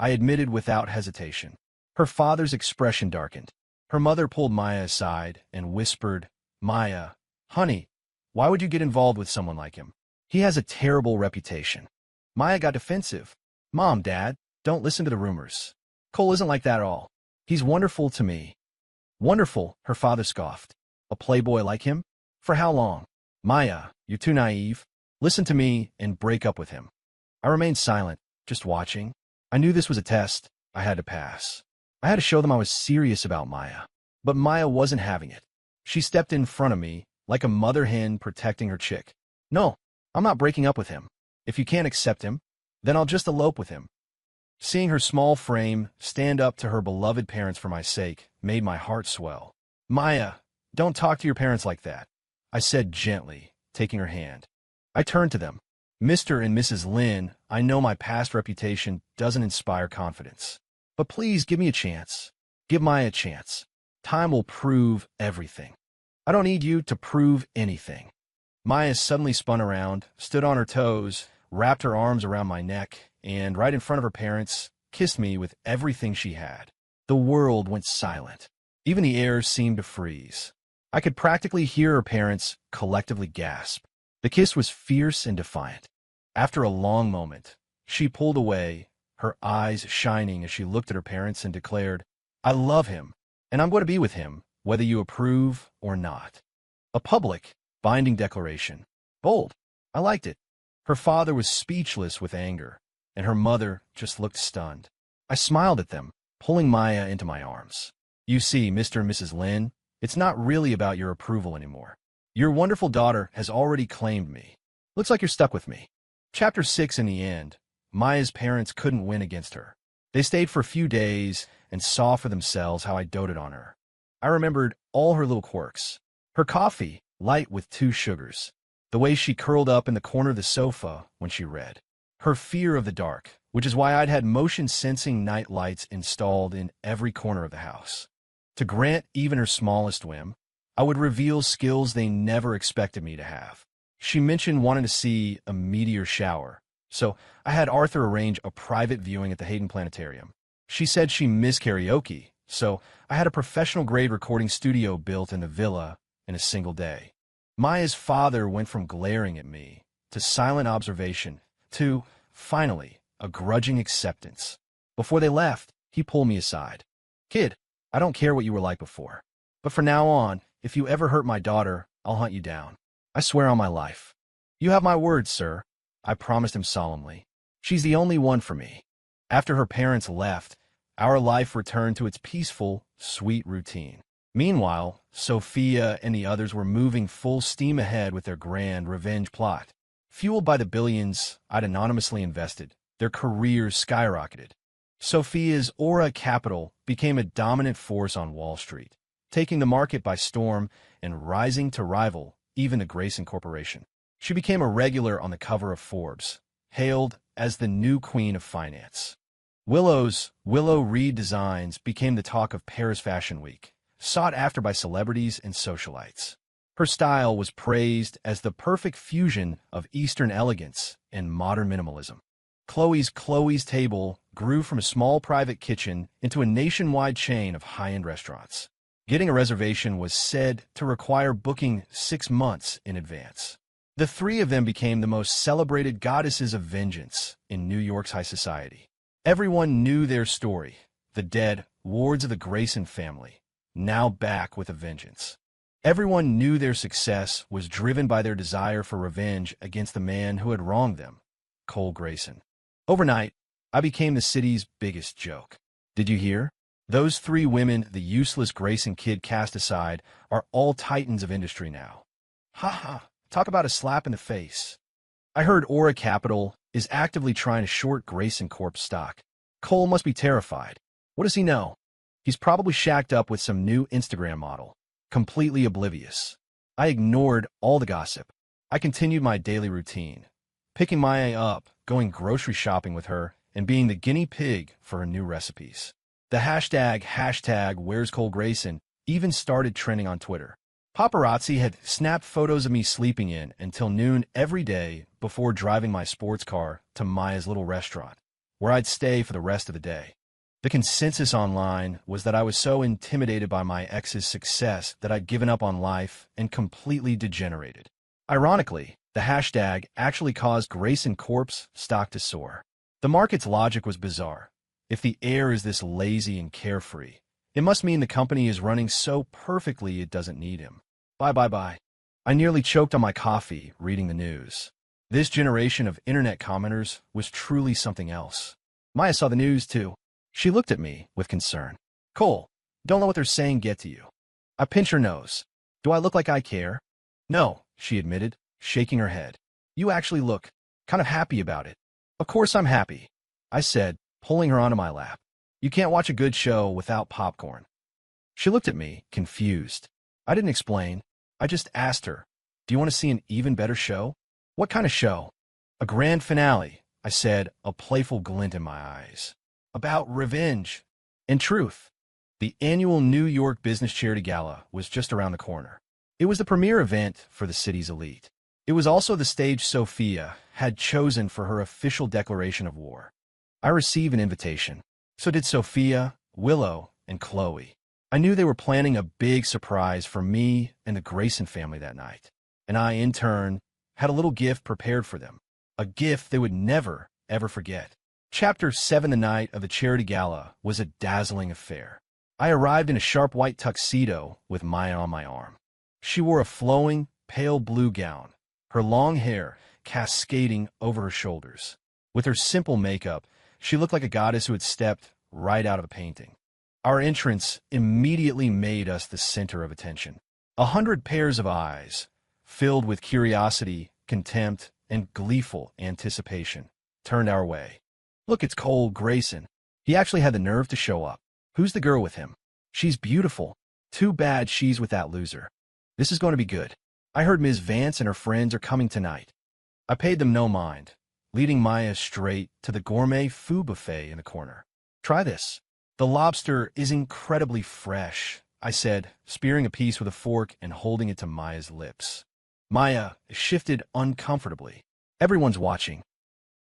I admitted without hesitation. Her father's expression darkened. Her mother pulled Maya aside and whispered, Maya, honey, why would you get involved with someone like him? He has a terrible reputation. Maya got defensive. Mom, Dad, don't listen to the rumors. Cole isn't like that at all. He's wonderful to me. Wonderful, her father scoffed. A playboy like him? For how long? Maya, you're too naive. Listen to me and break up with him. I remained silent, just watching. I knew this was a test I had to pass. I had to show them I was serious about Maya. But Maya wasn't having it. She stepped in front of me, like a mother hen protecting her chick. No, I'm not breaking up with him. If you can't accept him, then I'll just elope with him. Seeing her small frame stand up to her beloved parents for my sake made my heart swell. Maya, don't talk to your parents like that, I said gently, taking her hand. I turned to them. Mr. and Mrs. Lynn, I know my past reputation doesn't inspire confidence. But please give me a chance. Give Maya a chance. Time will prove everything. I don't need you to prove anything. Maya suddenly spun around, stood on her toes, wrapped her arms around my neck, and right in front of her parents, kissed me with everything she had. The world went silent. Even the air seemed to freeze. I could practically hear her parents collectively gasp. The kiss was fierce and defiant. After a long moment, she pulled away, her eyes shining as she looked at her parents and declared, I love him, and I'm going to be with him, whether you approve or not. A public, binding declaration. Bold. I liked it. Her father was speechless with anger, and her mother just looked stunned. I smiled at them, pulling Maya into my arms. You see, Mr. and Mrs. Lynn, it's not really about your approval anymore. Your wonderful daughter has already claimed me. Looks like you're stuck with me. Chapter 6 in the end, Maya's parents couldn't win against her. They stayed for a few days and saw for themselves how I doted on her. I remembered all her little quirks. Her coffee, light with 2 sugars. The way she curled up in the corner of the sofa when she read. Her fear of the dark, which is why I'd had motion-sensing night lights installed in every corner of the house. To grant even her smallest whim, I would reveal skills they never expected me to have. She mentioned wanting to see a meteor shower, so I had Arthur arrange a private viewing at the Hayden Planetarium. She said she missed karaoke, so I had a professional-grade recording studio built in the villa in a single day. Maya's father went from glaring at me to silent observation to, finally, a grudging acceptance. Before they left, he pulled me aside. Kid, I don't care what you were like before. But from now on, if you ever hurt my daughter, I'll hunt you down. I swear on my life. You have my word, sir, I promised him solemnly. She's the only one for me. After her parents left, our life returned to its peaceful, sweet routine. Meanwhile, Sophia and the others were moving full steam ahead with their grand revenge plot. Fueled by the billions I'd anonymously invested, their careers skyrocketed. Sophia's Aura Capital became a dominant force on Wall Street, taking the market by storm and rising to rival even the Grayson Corporation. She became a regular on the cover of Forbes, hailed as the new queen of finance. Willow's Willow Reed designs became the talk of Paris Fashion Week, sought after by celebrities and socialites. Her style was praised as the perfect fusion of Eastern elegance and modern minimalism. Chloe's Table grew from a small private kitchen into a nationwide chain of high-end restaurants. Getting a reservation was said to require booking 6 months in advance. The three of them became the most celebrated goddesses of vengeance in New York's high society. Everyone knew their story, the dead wards of the Grayson family, now back with a vengeance. Everyone knew their success was driven by their desire for revenge against the man who had wronged them, Cole Grayson. Overnight, I became the city's biggest joke. Did you hear? Those 3 women the useless Grayson kid cast aside are all titans of industry now. Ha ha, talk about a slap in the face. I heard Aura Capital is actively trying to short Grayson Corp's stock. Cole must be terrified. What does he know? He's probably shacked up with some new Instagram model, completely oblivious. I ignored all the gossip. I continued my daily routine, picking Maya up, going grocery shopping with her, and being the guinea pig for her new recipes. The hashtag Where's Cole Grayson even started trending on Twitter. Paparazzi had snapped photos of me sleeping in until noon every day before driving my sports car to Maya's little restaurant, where I'd stay for the rest of the day. The consensus online was that I was so intimidated by my ex's success that I'd given up on life and completely degenerated. Ironically, the hashtag actually caused Grayson Corp's stock to soar. The market's logic was bizarre. If the heir is this lazy and carefree, it must mean the company is running so perfectly it doesn't need him. Bye. I nearly choked on my coffee reading the news. This generation of internet commenters was truly something else. Maya saw the news too. She looked at me with concern. Cole, don't let what they're saying get to you. I pinched her nose. Do I look like I care? No, she admitted, shaking her head. You actually look kind of happy about it. Of course I'm happy, I said, pulling her onto my lap. You can't watch a good show without popcorn. She looked at me, confused. I didn't explain. I just asked her, do you want to see an even better show? What kind of show? A grand finale, I said, a playful glint in my eyes. About revenge. In truth, the annual New York Business Charity Gala was just around the corner. It was the premier event for the city's elite. It was also the stage Sophia had chosen for her official declaration of war. I received an invitation. So did Sophia, Willow, and Chloe. I knew they were planning a big surprise for me and the Grayson family that night. And I, in turn, had a little gift prepared for them. A gift they would never, ever forget. Chapter 7, the night of the charity gala, was a dazzling affair. I arrived in a sharp white tuxedo with Maya on my arm. She wore a flowing, pale blue gown, her long hair cascading over her shoulders. With her simple makeup, she looked like a goddess who had stepped right out of a painting. Our entrance immediately made us the center of attention. 100 pairs of eyes, filled with curiosity, contempt, and gleeful anticipation, turned our way. Look, it's Cole Grayson. He actually had the nerve to show up. Who's the girl with him? She's beautiful. Too bad she's with that loser. This is going to be good. I heard Ms. Vance and her friends are coming tonight. I paid them no mind, leading Maya straight to the gourmet food buffet in the corner. Try this. The lobster is incredibly fresh, I said, spearing a piece with a fork and holding it to Maya's lips. Maya shifted uncomfortably. Everyone's watching.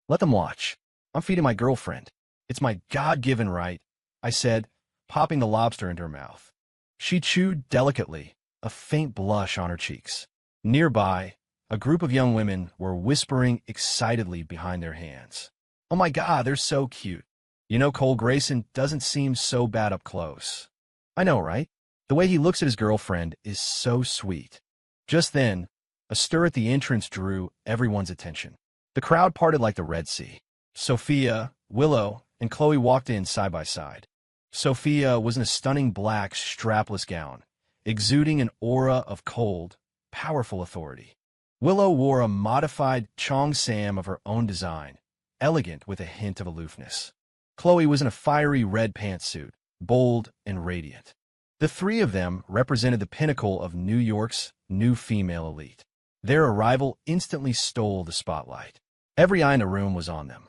Let them watch. I'm feeding my girlfriend. It's my God-given right, I said, popping the lobster into her mouth. She chewed delicately, a faint blush on her cheeks. Nearby, a group of young women were whispering excitedly behind their hands. Oh my God, they're so cute. You know, Cole Grayson doesn't seem so bad up close. I know, right? The way he looks at his girlfriend is so sweet. Just then, a stir at the entrance drew everyone's attention. The crowd parted like the Red Sea. Sophia, Willow, and Chloe walked in side by side. Sophia was in a stunning black, strapless gown, exuding an aura of cold, powerful authority. Willow wore a modified cheongsam of her own design, elegant with a hint of aloofness. Chloe was in a fiery red pantsuit, bold and radiant. The three of them represented the pinnacle of New York's new female elite. Their arrival instantly stole the spotlight. Every eye in the room was on them.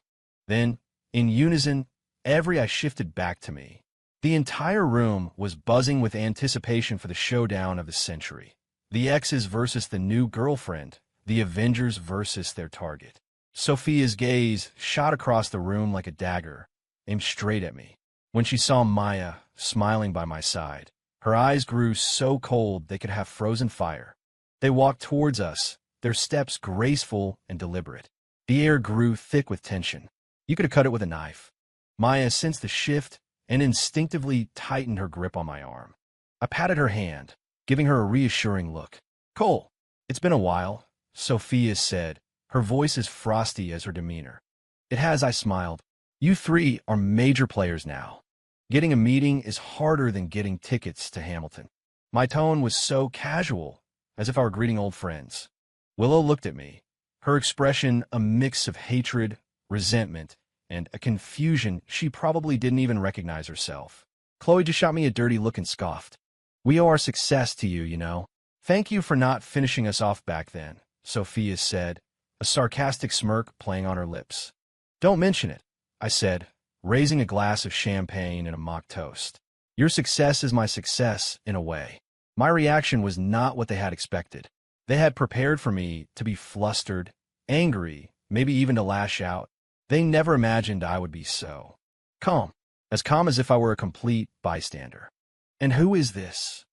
Then, in unison, every eye shifted back to me. The entire room was buzzing with anticipation for the showdown of the century. The exes versus the new girlfriend, the Avengers versus their target. Sophia's gaze shot across the room like a dagger, aimed straight at me. When she saw Maya smiling by my side, her eyes grew so cold they could have frozen fire. They walked towards us, their steps graceful and deliberate. The air grew thick with tension. You could have cut it with a knife. Maya sensed the shift and instinctively tightened her grip on my arm. I patted her hand, giving her a reassuring look. "Cole, it's been a while," Sophia said, her voice as frosty as her demeanor. "It has," I smiled. "You three are major players now. Getting a meeting is harder than getting tickets to Hamilton." My tone was so casual, as if I were greeting old friends. Willow looked at me, her expression a mix of hatred, resentment, and a confusion she probably didn't even recognize herself. Chloe just shot me a dirty look and scoffed. "We owe our success to you, you know. Thank you for not finishing us off back then," Sophia said, a sarcastic smirk playing on her lips. "Don't mention it," I said, raising a glass of champagne and a mock toast. "Your success is my success, in a way." My reaction was not what they had expected. They had prepared for me to be flustered, angry, maybe even to lash out. They never imagined I would be so calm as if I were a complete bystander. "And who is this?"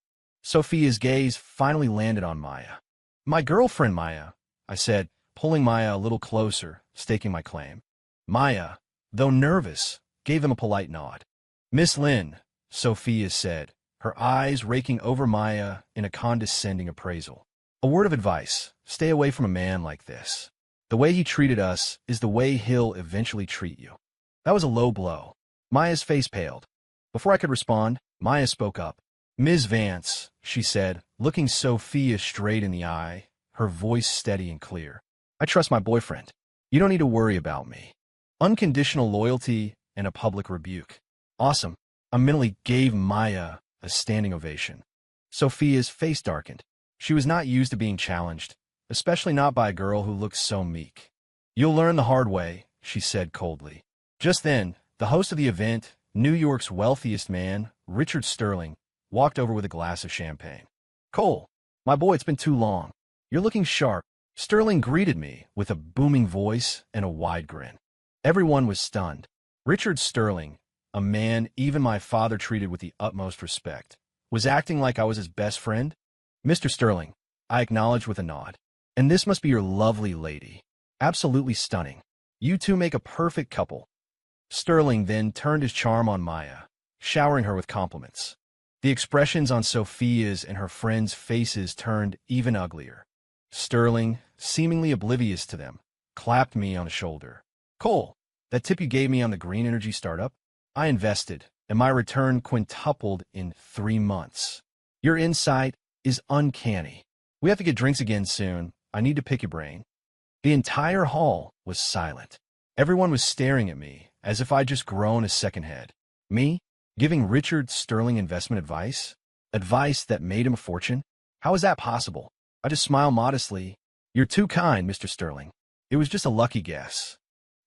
Sophia's gaze finally landed on Maya. "My girlfriend, Maya," I said, pulling Maya a little closer, staking my claim. Maya, though nervous, gave them a polite nod. "Miss Lynn," Sophia said, her eyes raking over Maya in a condescending appraisal. "A word of advice, stay away from a man like this. The way he treated us is the way he'll eventually treat you." That was a low blow. Maya's face paled. Before I could respond, Maya spoke up. "Ms. Vance," she said, looking Sophia straight in the eye, her voice steady and clear. "I trust my boyfriend. You don't need to worry about me." Unconditional loyalty and a public rebuke. Awesome. I mentally gave Maya a standing ovation. Sophia's face darkened. She was not used to being challenged, especially not by a girl who looked so meek. "You'll learn the hard way," she said coldly. Just then, the host of the event, New York's wealthiest man, Richard Sterling, walked over with a glass of champagne. "Cole, my boy, it's been too long. You're looking sharp." Sterling greeted me with a booming voice and a wide grin. Everyone was stunned. Richard Sterling, a man even my father treated with the utmost respect, was acting like I was his best friend. "Mr. Sterling," I acknowledged with a nod. "And this must be your lovely lady. Absolutely stunning. You two make a perfect couple." Sterling then turned his charm on Maya, showering her with compliments. The expressions on Sophia's and her friends' faces turned even uglier. Sterling, seemingly oblivious to them, clapped me on the shoulder. "Cole, that tip you gave me on the green energy startup? I invested, and my return quintupled in 3 months. Your insight is uncanny. We have to get drinks again soon. I need to pick your brain." The entire hall was silent. Everyone was staring at me, as if I'd just grown a second head. Me? Giving Richard Sterling investment advice? Advice that made him a fortune? How is that possible? I just smiled modestly. "You're too kind, Mr. Sterling. It was just a lucky guess."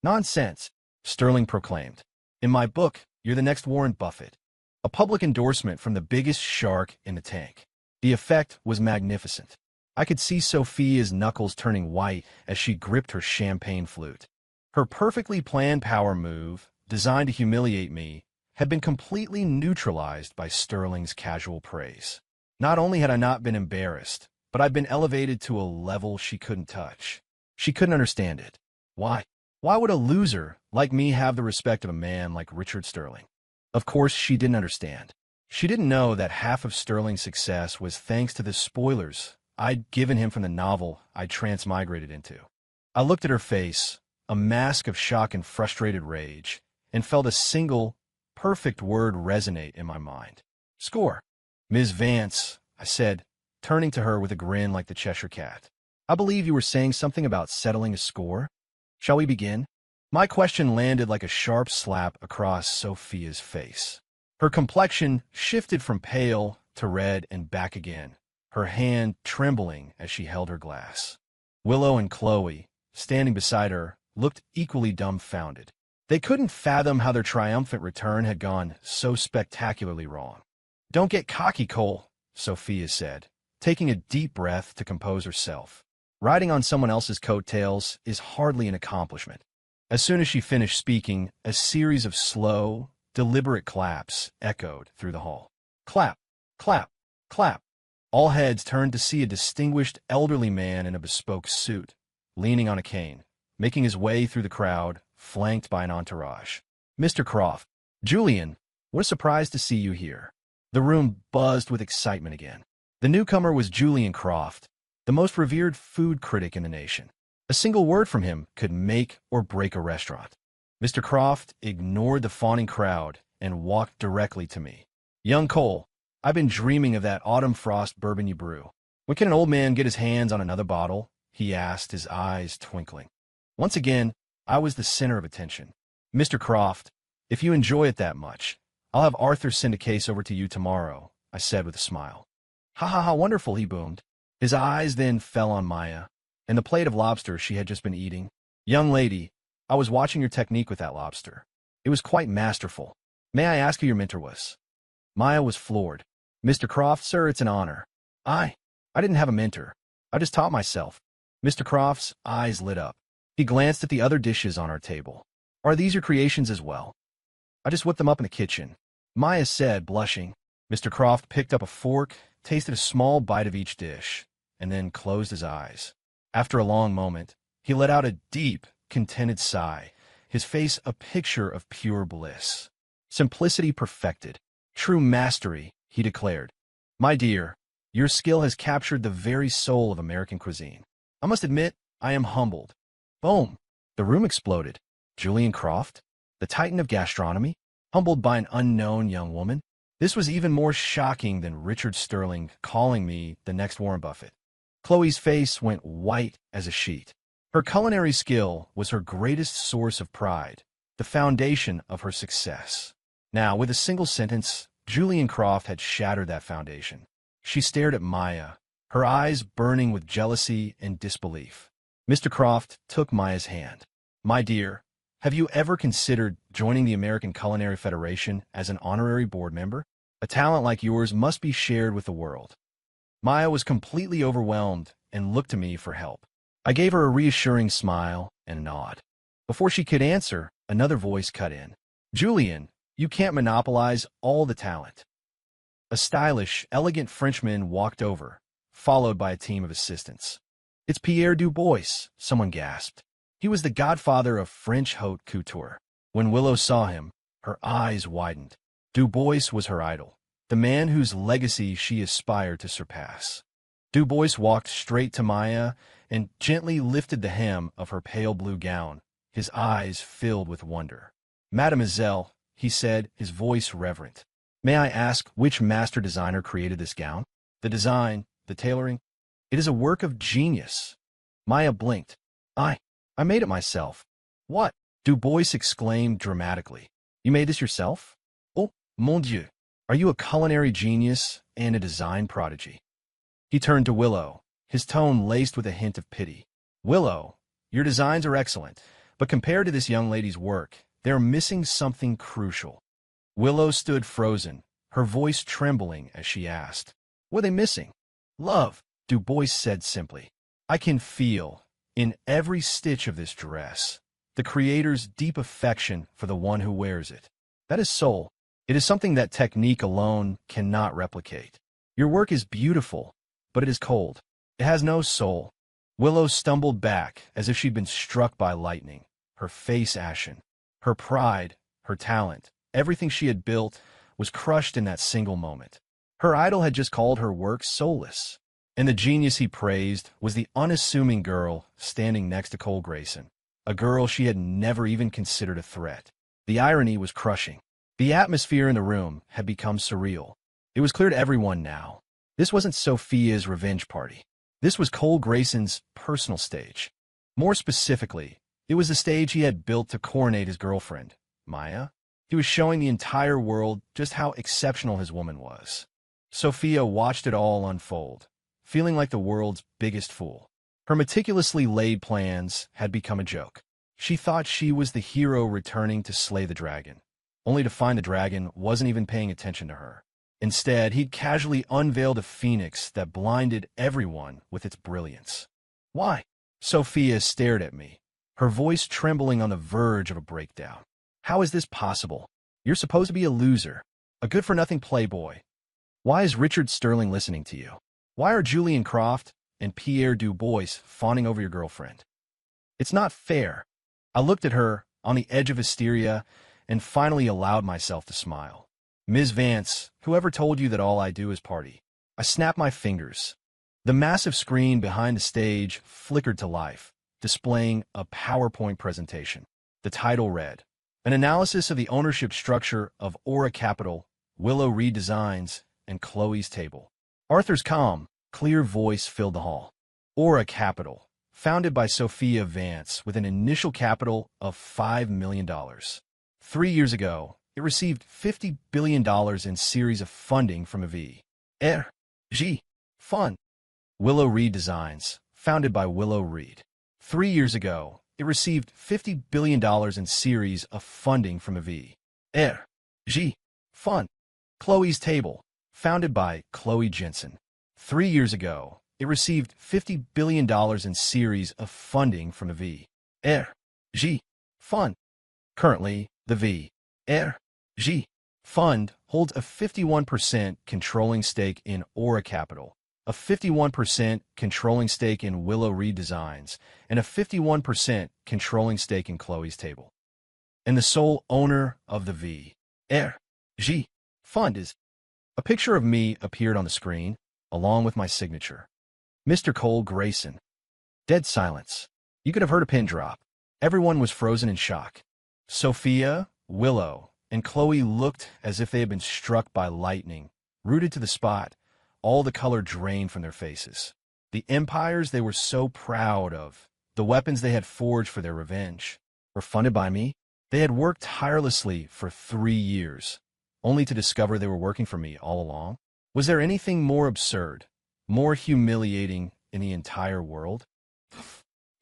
"Nonsense," Sterling proclaimed. "In my book, you're the next Warren Buffett." A public endorsement from the biggest shark in the tank. The effect was magnificent. I could see Sophia's knuckles turning white as she gripped her champagne flute. Her perfectly planned power move, designed to humiliate me, had been completely neutralized by Sterling's casual praise. Not only had I not been embarrassed, but I'd been elevated to a level she couldn't touch. She couldn't understand it. Why? Why would a loser like me have the respect of a man like Richard Sterling? Of course, she didn't understand. She didn't know that half of Sterling's success was thanks to the spoilers I'd given him from the novel I'd transmigrated into. I looked at her face, a mask of shock and frustrated rage, and felt a single, perfect word resonate in my mind. Score. Ms. Vance, I said, turning to her with a grin like the Cheshire Cat. I believe you were saying something about settling a score. Shall we begin? My question landed like a sharp slap across Sophia's face. Her complexion shifted from pale to red and back again, her hand trembling as she held her glass. Willow and Chloe, standing beside her, looked equally dumbfounded. They couldn't fathom how their triumphant return had gone so spectacularly wrong. Don't get cocky, Cole, Sophia said, taking a deep breath to compose herself. Riding on someone else's coattails is hardly an accomplishment. As soon as she finished speaking, a series of slow, deliberate claps echoed through the hall. Clap, clap, clap. All heads turned to see a distinguished elderly man in a bespoke suit, leaning on a cane, making his way through the crowd, flanked by an entourage. Mr. Croft, Julian, what a surprise to see you here. The room buzzed with excitement again. The newcomer was Julian Croft, the most revered food critic in the nation. A single word from him could make or break a restaurant. Mr. Croft ignored the fawning crowd and walked directly to me. Young Cole, I've been dreaming of that autumn frost bourbon you brew. When can an old man get his hands on another bottle? He asked, his eyes twinkling. Once again, I was the center of attention. Mr. Croft, if you enjoy it that much, I'll have Arthur send a case over to you tomorrow, I said with a smile. Ha ha ha, wonderful, he boomed. His eyes then fell on Maya and the plate of lobster she had just been eating. Young lady, I was watching your technique with that lobster. It was quite masterful. May I ask who your mentor was? Maya was floored. Mr. Croft, sir, it's an honor. I didn't have a mentor. I just taught myself. Mr. Croft's eyes lit up. He glanced at the other dishes on our table. Are these your creations as well? I just whipped them up in the kitchen. Maya said, blushing. Mr. Croft picked up a fork, tasted a small bite of each dish, and then closed his eyes. After a long moment, he let out a deep, contented sigh, his face a picture of pure bliss. Simplicity perfected. True mastery, he declared. My dear, your skill has captured the very soul of American cuisine. I must admit, I am humbled. Boom! The room exploded. Julian Croft, the titan of gastronomy, humbled by an unknown young woman? This was even more shocking than Richard Sterling calling me the next Warren Buffett. Chloe's face went white as a sheet. Her culinary skill was her greatest source of pride, the foundation of her success. Now, with a single sentence, Julian Croft had shattered that foundation. She stared at Maya, her eyes burning with jealousy and disbelief. Mr. Croft took Maya's hand. My dear, have you ever considered joining the American Culinary Federation as an honorary board member? A talent like yours must be shared with the world. Maya was completely overwhelmed and looked to me for help. I gave her a reassuring smile and a nod. Before she could answer, another voice cut in. Julian, you can't monopolize all the talent. A stylish, elegant Frenchman walked over, followed by a team of assistants. It's Pierre Dubois, someone gasped. He was the godfather of French haute couture. When Willow saw him, her eyes widened. Dubois was her idol, the man whose legacy she aspired to surpass. Dubois walked straight to Maya and gently lifted the hem of her pale blue gown, his eyes filled with wonder. Mademoiselle, he said, his voice reverent, may I ask which master designer created this gown? The design, the tailoring? It is a work of genius. Maya blinked. I made it myself. What? Dubois exclaimed dramatically. You made this yourself? Oh, mon Dieu. Are you a culinary genius and a design prodigy? He turned to Willow, his tone laced with a hint of pity. Willow, your designs are excellent, but compared to this young lady's work, they're missing something crucial. Willow stood frozen, her voice trembling as she asked, what are they missing? Love, Dubois said simply. I can feel, in every stitch of this dress, the creator's deep affection for the one who wears it. That is soul. It is something that technique alone cannot replicate. Your work is beautiful, but it is cold. It has no soul. Willow stumbled back as if she'd been struck by lightning, her face ashen. Her pride, her talent, everything she had built was crushed in that single moment. Her idol had just called her work soulless, and the genius he praised was the unassuming girl standing next to Cole Grayson, a girl she had never even considered a threat. The irony was crushing. The atmosphere in the room had become surreal. It was clear to everyone now. This wasn't Sophia's revenge party. This was Cole Grayson's personal stage. More specifically, it was the stage he had built to coronate his girlfriend, Maya. He was showing the entire world just how exceptional his woman was. Sophia watched it all unfold, feeling like the world's biggest fool. Her meticulously laid plans had become a joke. She thought she was the hero returning to slay the dragon, only to find the dragon wasn't even paying attention to her. Instead, he'd casually unveiled a phoenix that blinded everyone with its brilliance. Why? Sophia stared at me, her voice trembling on the verge of a breakdown. How is this possible? You're supposed to be a loser, a good-for-nothing playboy. Why is Richard Sterling listening to you? Why are Julian Croft and Pierre Du Bois fawning over your girlfriend? It's not fair. I looked at her, on the edge of hysteria, and finally allowed myself to smile. Ms. Vance, whoever told you that all I do is party? I snapped my fingers. The massive screen behind the stage flickered to life, displaying a PowerPoint presentation. The title read, An Analysis of the Ownership Structure of Aura Capital, Willow Reed Designs, and Chloe's Table. Arthur's calm, clear voice filled the hall. Aura Capital, founded by Sophia Vance with an initial capital of $5 million. 3 years ago, it received $50 billion in series of funding from a V.R.G. fund. Willow Reed Designs, founded by Willow Reed. 3 years ago, it received $50 billion in series of funding from a V.R.G. fund. Chloe's Table, founded by Chloe Jensen. 3 years ago, it received $50 billion in series of funding from a V.R.G. fund. Currently, the V.R.G. fund holds a 51% controlling stake in Aura Capital, a 51% controlling stake in Willow Reed Designs, and a 51% controlling stake in Chloe's Table. And the sole owner of the V.R.G. fund is... A picture of me appeared on the screen, along with my signature. Mr. Cole Grayson. Dead silence. You could have heard a pin drop. Everyone was frozen in shock. Sophia, Willow, and Chloe looked as if they had been struck by lightning, rooted to the spot, all the color drained from their faces. The empires they were so proud of, the weapons they had forged for their revenge, were funded by me. They had worked tirelessly for 3 years, only to discover they were working for me all along. Was there anything more absurd, more humiliating in the entire world?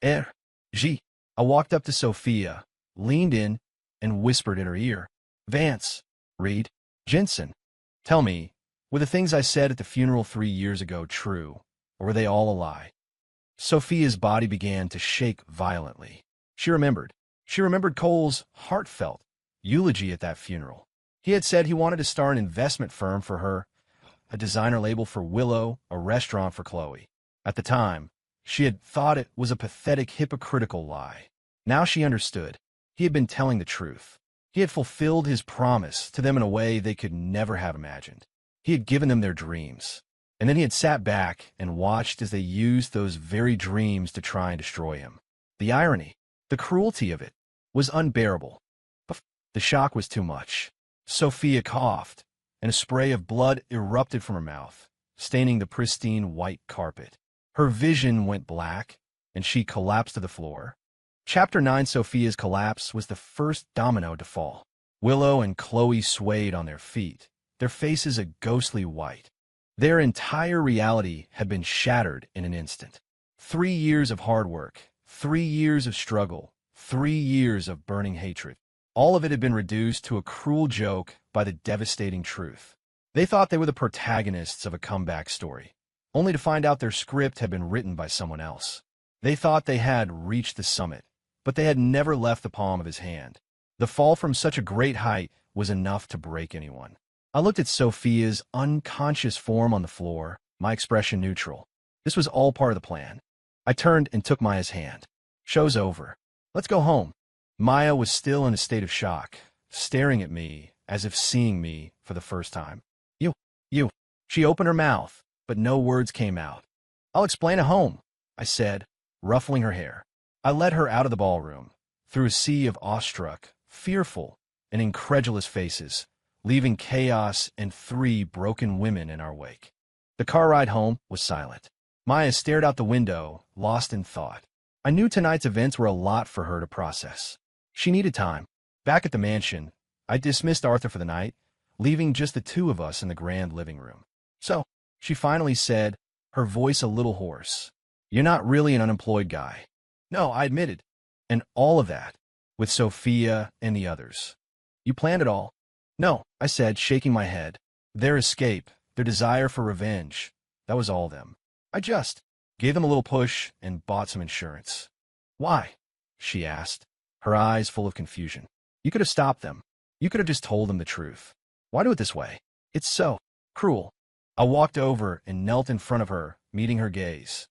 R.G. I walked up to Sophia, leaned in, and whispered in her ear, Vance, Reed, Jensen, tell me, were the things I said at the funeral 3 years ago true, or were they all a lie? Sophia's body began to shake violently. She remembered. She remembered Cole's heartfelt eulogy at that funeral. He had said he wanted to start an investment firm for her, a designer label for Willow, a restaurant for Chloe. At the time, she had thought it was a pathetic, hypocritical lie. Now she understood. He had been telling the truth. He had fulfilled his promise to them in a way they could never have imagined. He had given them their dreams. And then he had sat back and watched as they used those very dreams to try and destroy him. The irony, the cruelty of it, was unbearable. But the shock was too much. Sophia coughed, and a spray of blood erupted from her mouth, staining the pristine white carpet. Her vision went black, and she collapsed to the floor. Chapter 9. Sophia's collapse was the first domino to fall. Willow and Chloe swayed on their feet, their faces a ghostly white. Their entire reality had been shattered in an instant. 3 years of hard work, 3 years of struggle, 3 years of burning hatred. All of it had been reduced to a cruel joke by the devastating truth. They thought they were the protagonists of a comeback story, only to find out their script had been written by someone else. They thought they had reached the summit, but they had never left the palm of his hand. The fall from such a great height was enough to break anyone. I looked at Sophia's unconscious form on the floor, my expression neutral. This was all part of the plan. I turned and took Maya's hand. Show's over. Let's go home. Maya was still in a state of shock, staring at me as if seeing me for the first time. You, you. She opened her mouth, but no words came out. I'll explain at home, I said, ruffling her hair. I led her out of the ballroom, through a sea of awestruck, fearful, and incredulous faces, leaving chaos and 3 broken women in our wake. The car ride home was silent. Maya stared out the window, lost in thought. I knew tonight's events were a lot for her to process. She needed time. Back at the mansion, I dismissed Arthur for the night, leaving just the 2 of us in the grand living room. So, she finally said, her voice a little hoarse, "You're not really an unemployed guy." No, I admitted. And all of that, with Sophia and the others. You planned it all? No, I said, shaking my head. Their escape, their desire for revenge, that was all them. I just gave them a little push and bought some insurance. Why? She asked, her eyes full of confusion. You could have stopped them. You could have just told them the truth. Why do it this way? It's so cruel. I walked over and knelt in front of her, meeting her gaze.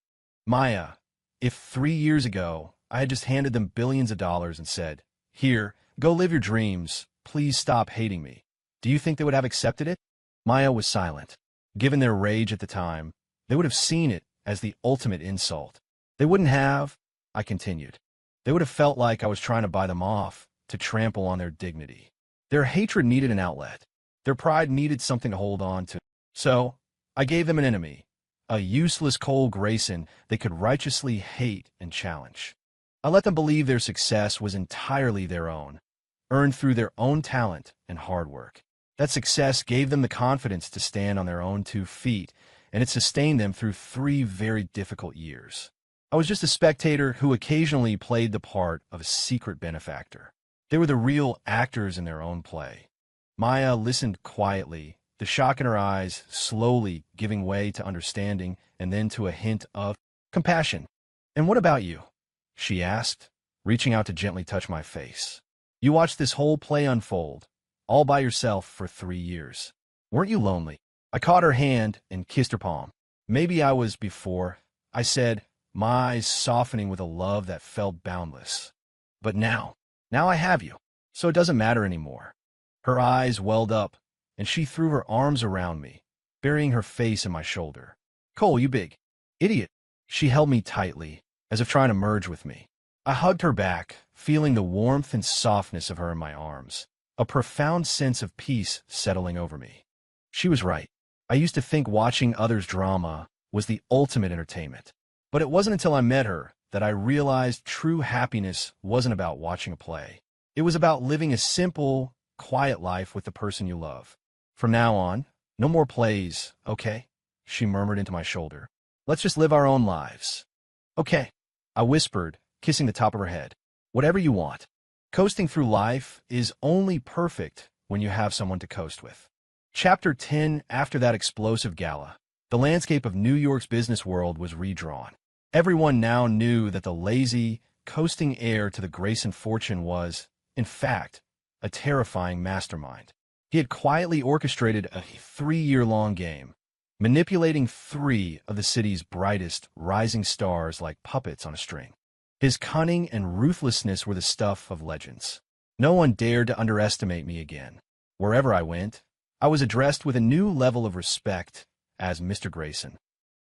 Maya, if 3 years ago I had just handed them billions of dollars and said, "Here, go live your dreams, please stop hating me," do you think they would have accepted it? Maya was silent. Given their rage at the time, they would have seen it as the ultimate insult. They wouldn't have, I continued. They would have felt like I was trying to buy them off, to trample on their dignity. Their hatred needed an outlet. Their pride needed something to hold on to. So, I gave them an enemy, a useless Cole Grayson they could righteously hate and challenge. I let them believe their success was entirely their own, earned through their own talent and hard work. That success gave them the confidence to stand on their own 2 feet, and it sustained them through 3 very difficult years. I was just a spectator who occasionally played the part of a secret benefactor. They were the real actors in their own play. Maya listened quietly, the shock in her eyes slowly giving way to understanding and then to a hint of compassion. "And what about you?" she asked, reaching out to gently touch my face. "You watched this whole play unfold, all by yourself for 3 years. Weren't you lonely?" I caught her hand and kissed her palm. "Maybe I was before," I said, my eyes softening with a love that felt boundless. "But now I have you, so it doesn't matter anymore." Her eyes welled up, and she threw her arms around me, burying her face in my shoulder. "Cole, you big idiot." She held me tightly, as if trying to merge with me. I hugged her back, feeling the warmth and softness of her in my arms, a profound sense of peace settling over me. She was right. I used to think watching others' drama was the ultimate entertainment. But it wasn't until I met her that I realized true happiness wasn't about watching a play. It was about living a simple, quiet life with the person you love. "From now on, no more plays, okay?" she murmured into my shoulder. "Let's just live our own lives." "Okay," I whispered, kissing the top of her head. "Whatever you want." Coasting through life is only perfect when you have someone to coast with. Chapter 10. After that explosive gala, the landscape of New York's business world was redrawn. Everyone now knew that the lazy, coasting heir to the Grayson fortune was, in fact, a terrifying mastermind. He had quietly orchestrated a 3-year-long game, manipulating 3 of the city's brightest, rising stars like puppets on a string. His cunning and ruthlessness were the stuff of legends. No one dared to underestimate me again. Wherever I went, I was addressed with a new level of respect as Mr. Grayson.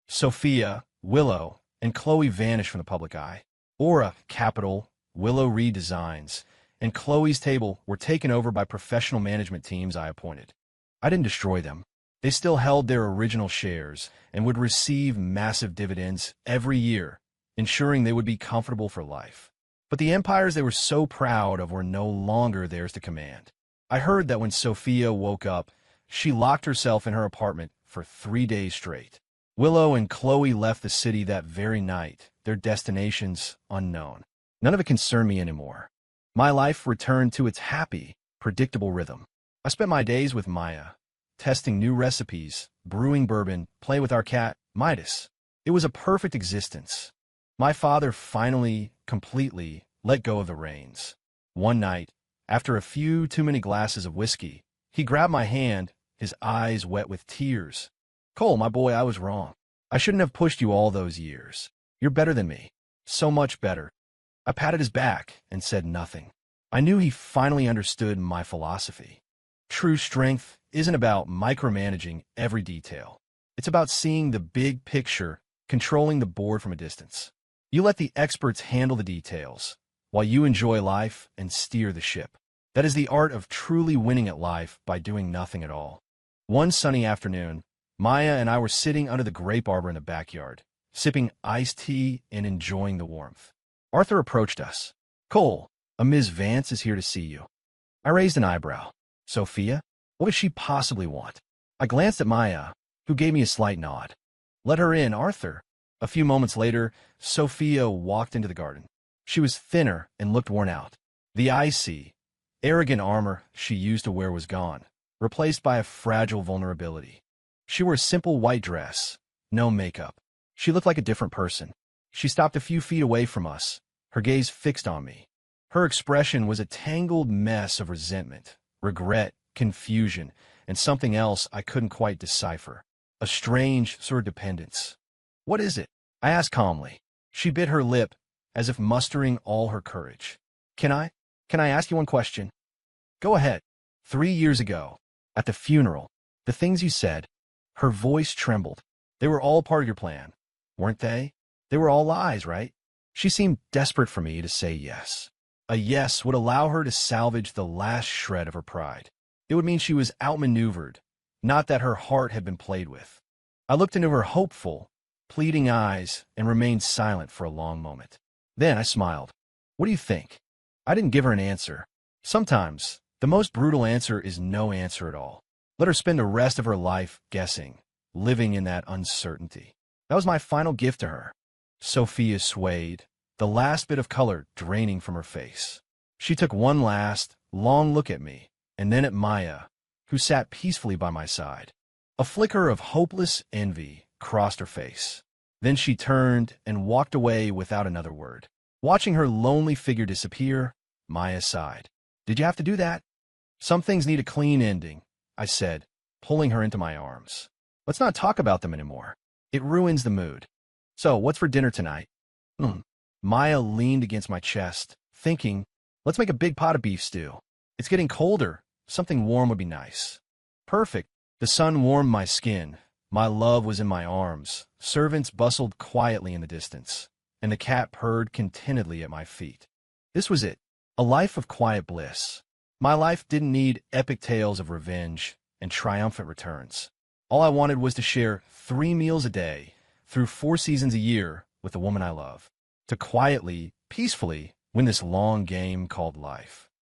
Sophia, Willow, and Chloe vanished from the public eye. Aura, Capital, Willow Reed Designs, and Chloe's table were taken over by professional management teams I appointed. I didn't destroy them. They still held their original shares and would receive massive dividends every year, ensuring they would be comfortable for life. But the empires they were so proud of were no longer theirs to command. I heard that when Sophia woke up, she locked herself in her apartment for 3 days straight. Willow and Chloe left the city that very night, their destinations unknown. None of it concerned me anymore. My life returned to its happy, predictable rhythm. I spent my days with Maya, testing new recipes, brewing bourbon, playing with our cat, Midas. It was a perfect existence. My father finally, completely, let go of the reins. One night, after a few too many glasses of whiskey, he grabbed my hand, his eyes wet with tears. "Cole, my boy, I was wrong. I shouldn't have pushed you all those years. You're better than me. So much better." I patted his back and said nothing. I knew he finally understood my philosophy. True strength isn't about micromanaging every detail. It's about seeing the big picture, controlling the board from a distance. You let the experts handle the details, while you enjoy life and steer the ship. That is the art of truly winning at life by doing nothing at all. One sunny afternoon, Maya and I were sitting under the grape arbor in the backyard, sipping iced tea and enjoying the warmth. Arthur approached us. "Cole, a Ms. Vance is here to see you." I raised an eyebrow. Sophia? What does she possibly want? I glanced at Maya, who gave me a slight nod. "Let her in, Arthur." A few moments later, Sophia walked into the garden. She was thinner and looked worn out. The icy, arrogant armor she used to wear was gone, replaced by a fragile vulnerability. She wore a simple white dress, no makeup. She looked like a different person. She stopped a few feet away from us, her gaze fixed on me. Her expression was a tangled mess of resentment, regret, confusion, and something else I couldn't quite decipher. A strange sort of dependence. "What is it?" I asked calmly. She bit her lip, as if mustering all her courage. Can I ask you one question?" "Go ahead." 3 years ago, at the funeral, the things you said," her voice trembled. "They were all part of your plan, weren't they? They were all lies, right?" She seemed desperate for me to say yes. A yes would allow her to salvage the last shred of her pride. It would mean she was outmaneuvered, not that her heart had been played with. I looked into her hopeful, pleading eyes and remained silent for a long moment. Then I smiled. "What do you think?" I didn't give her an answer. Sometimes, the most brutal answer is no answer at all. Let her spend the rest of her life guessing, living in that uncertainty. That was my final gift to her. Sophia swayed, the last bit of color draining from her face. She took one last, long look at me, and then at Maya, who sat peacefully by my side. A flicker of hopeless envy crossed her face. Then she turned and walked away without another word. Watching her lonely figure disappear, Maya sighed. "Did you have to do that?" "Some things need a clean ending," I said, pulling her into my arms. "Let's not talk about them anymore. It ruins the mood. So, what's for dinner tonight?" Maya leaned against my chest, thinking, "Let's make a big pot of beef stew. It's getting colder. Something warm would be nice." Perfect. The sun warmed my skin. My love was in my arms. Servants bustled quietly in the distance, and the cat purred contentedly at my feet. This was it, a life of quiet bliss. My life didn't need epic tales of revenge and triumphant returns. All I wanted was to share 3 meals a day, through 4 seasons a year, with the woman I love. To quietly, peacefully win this long game called life.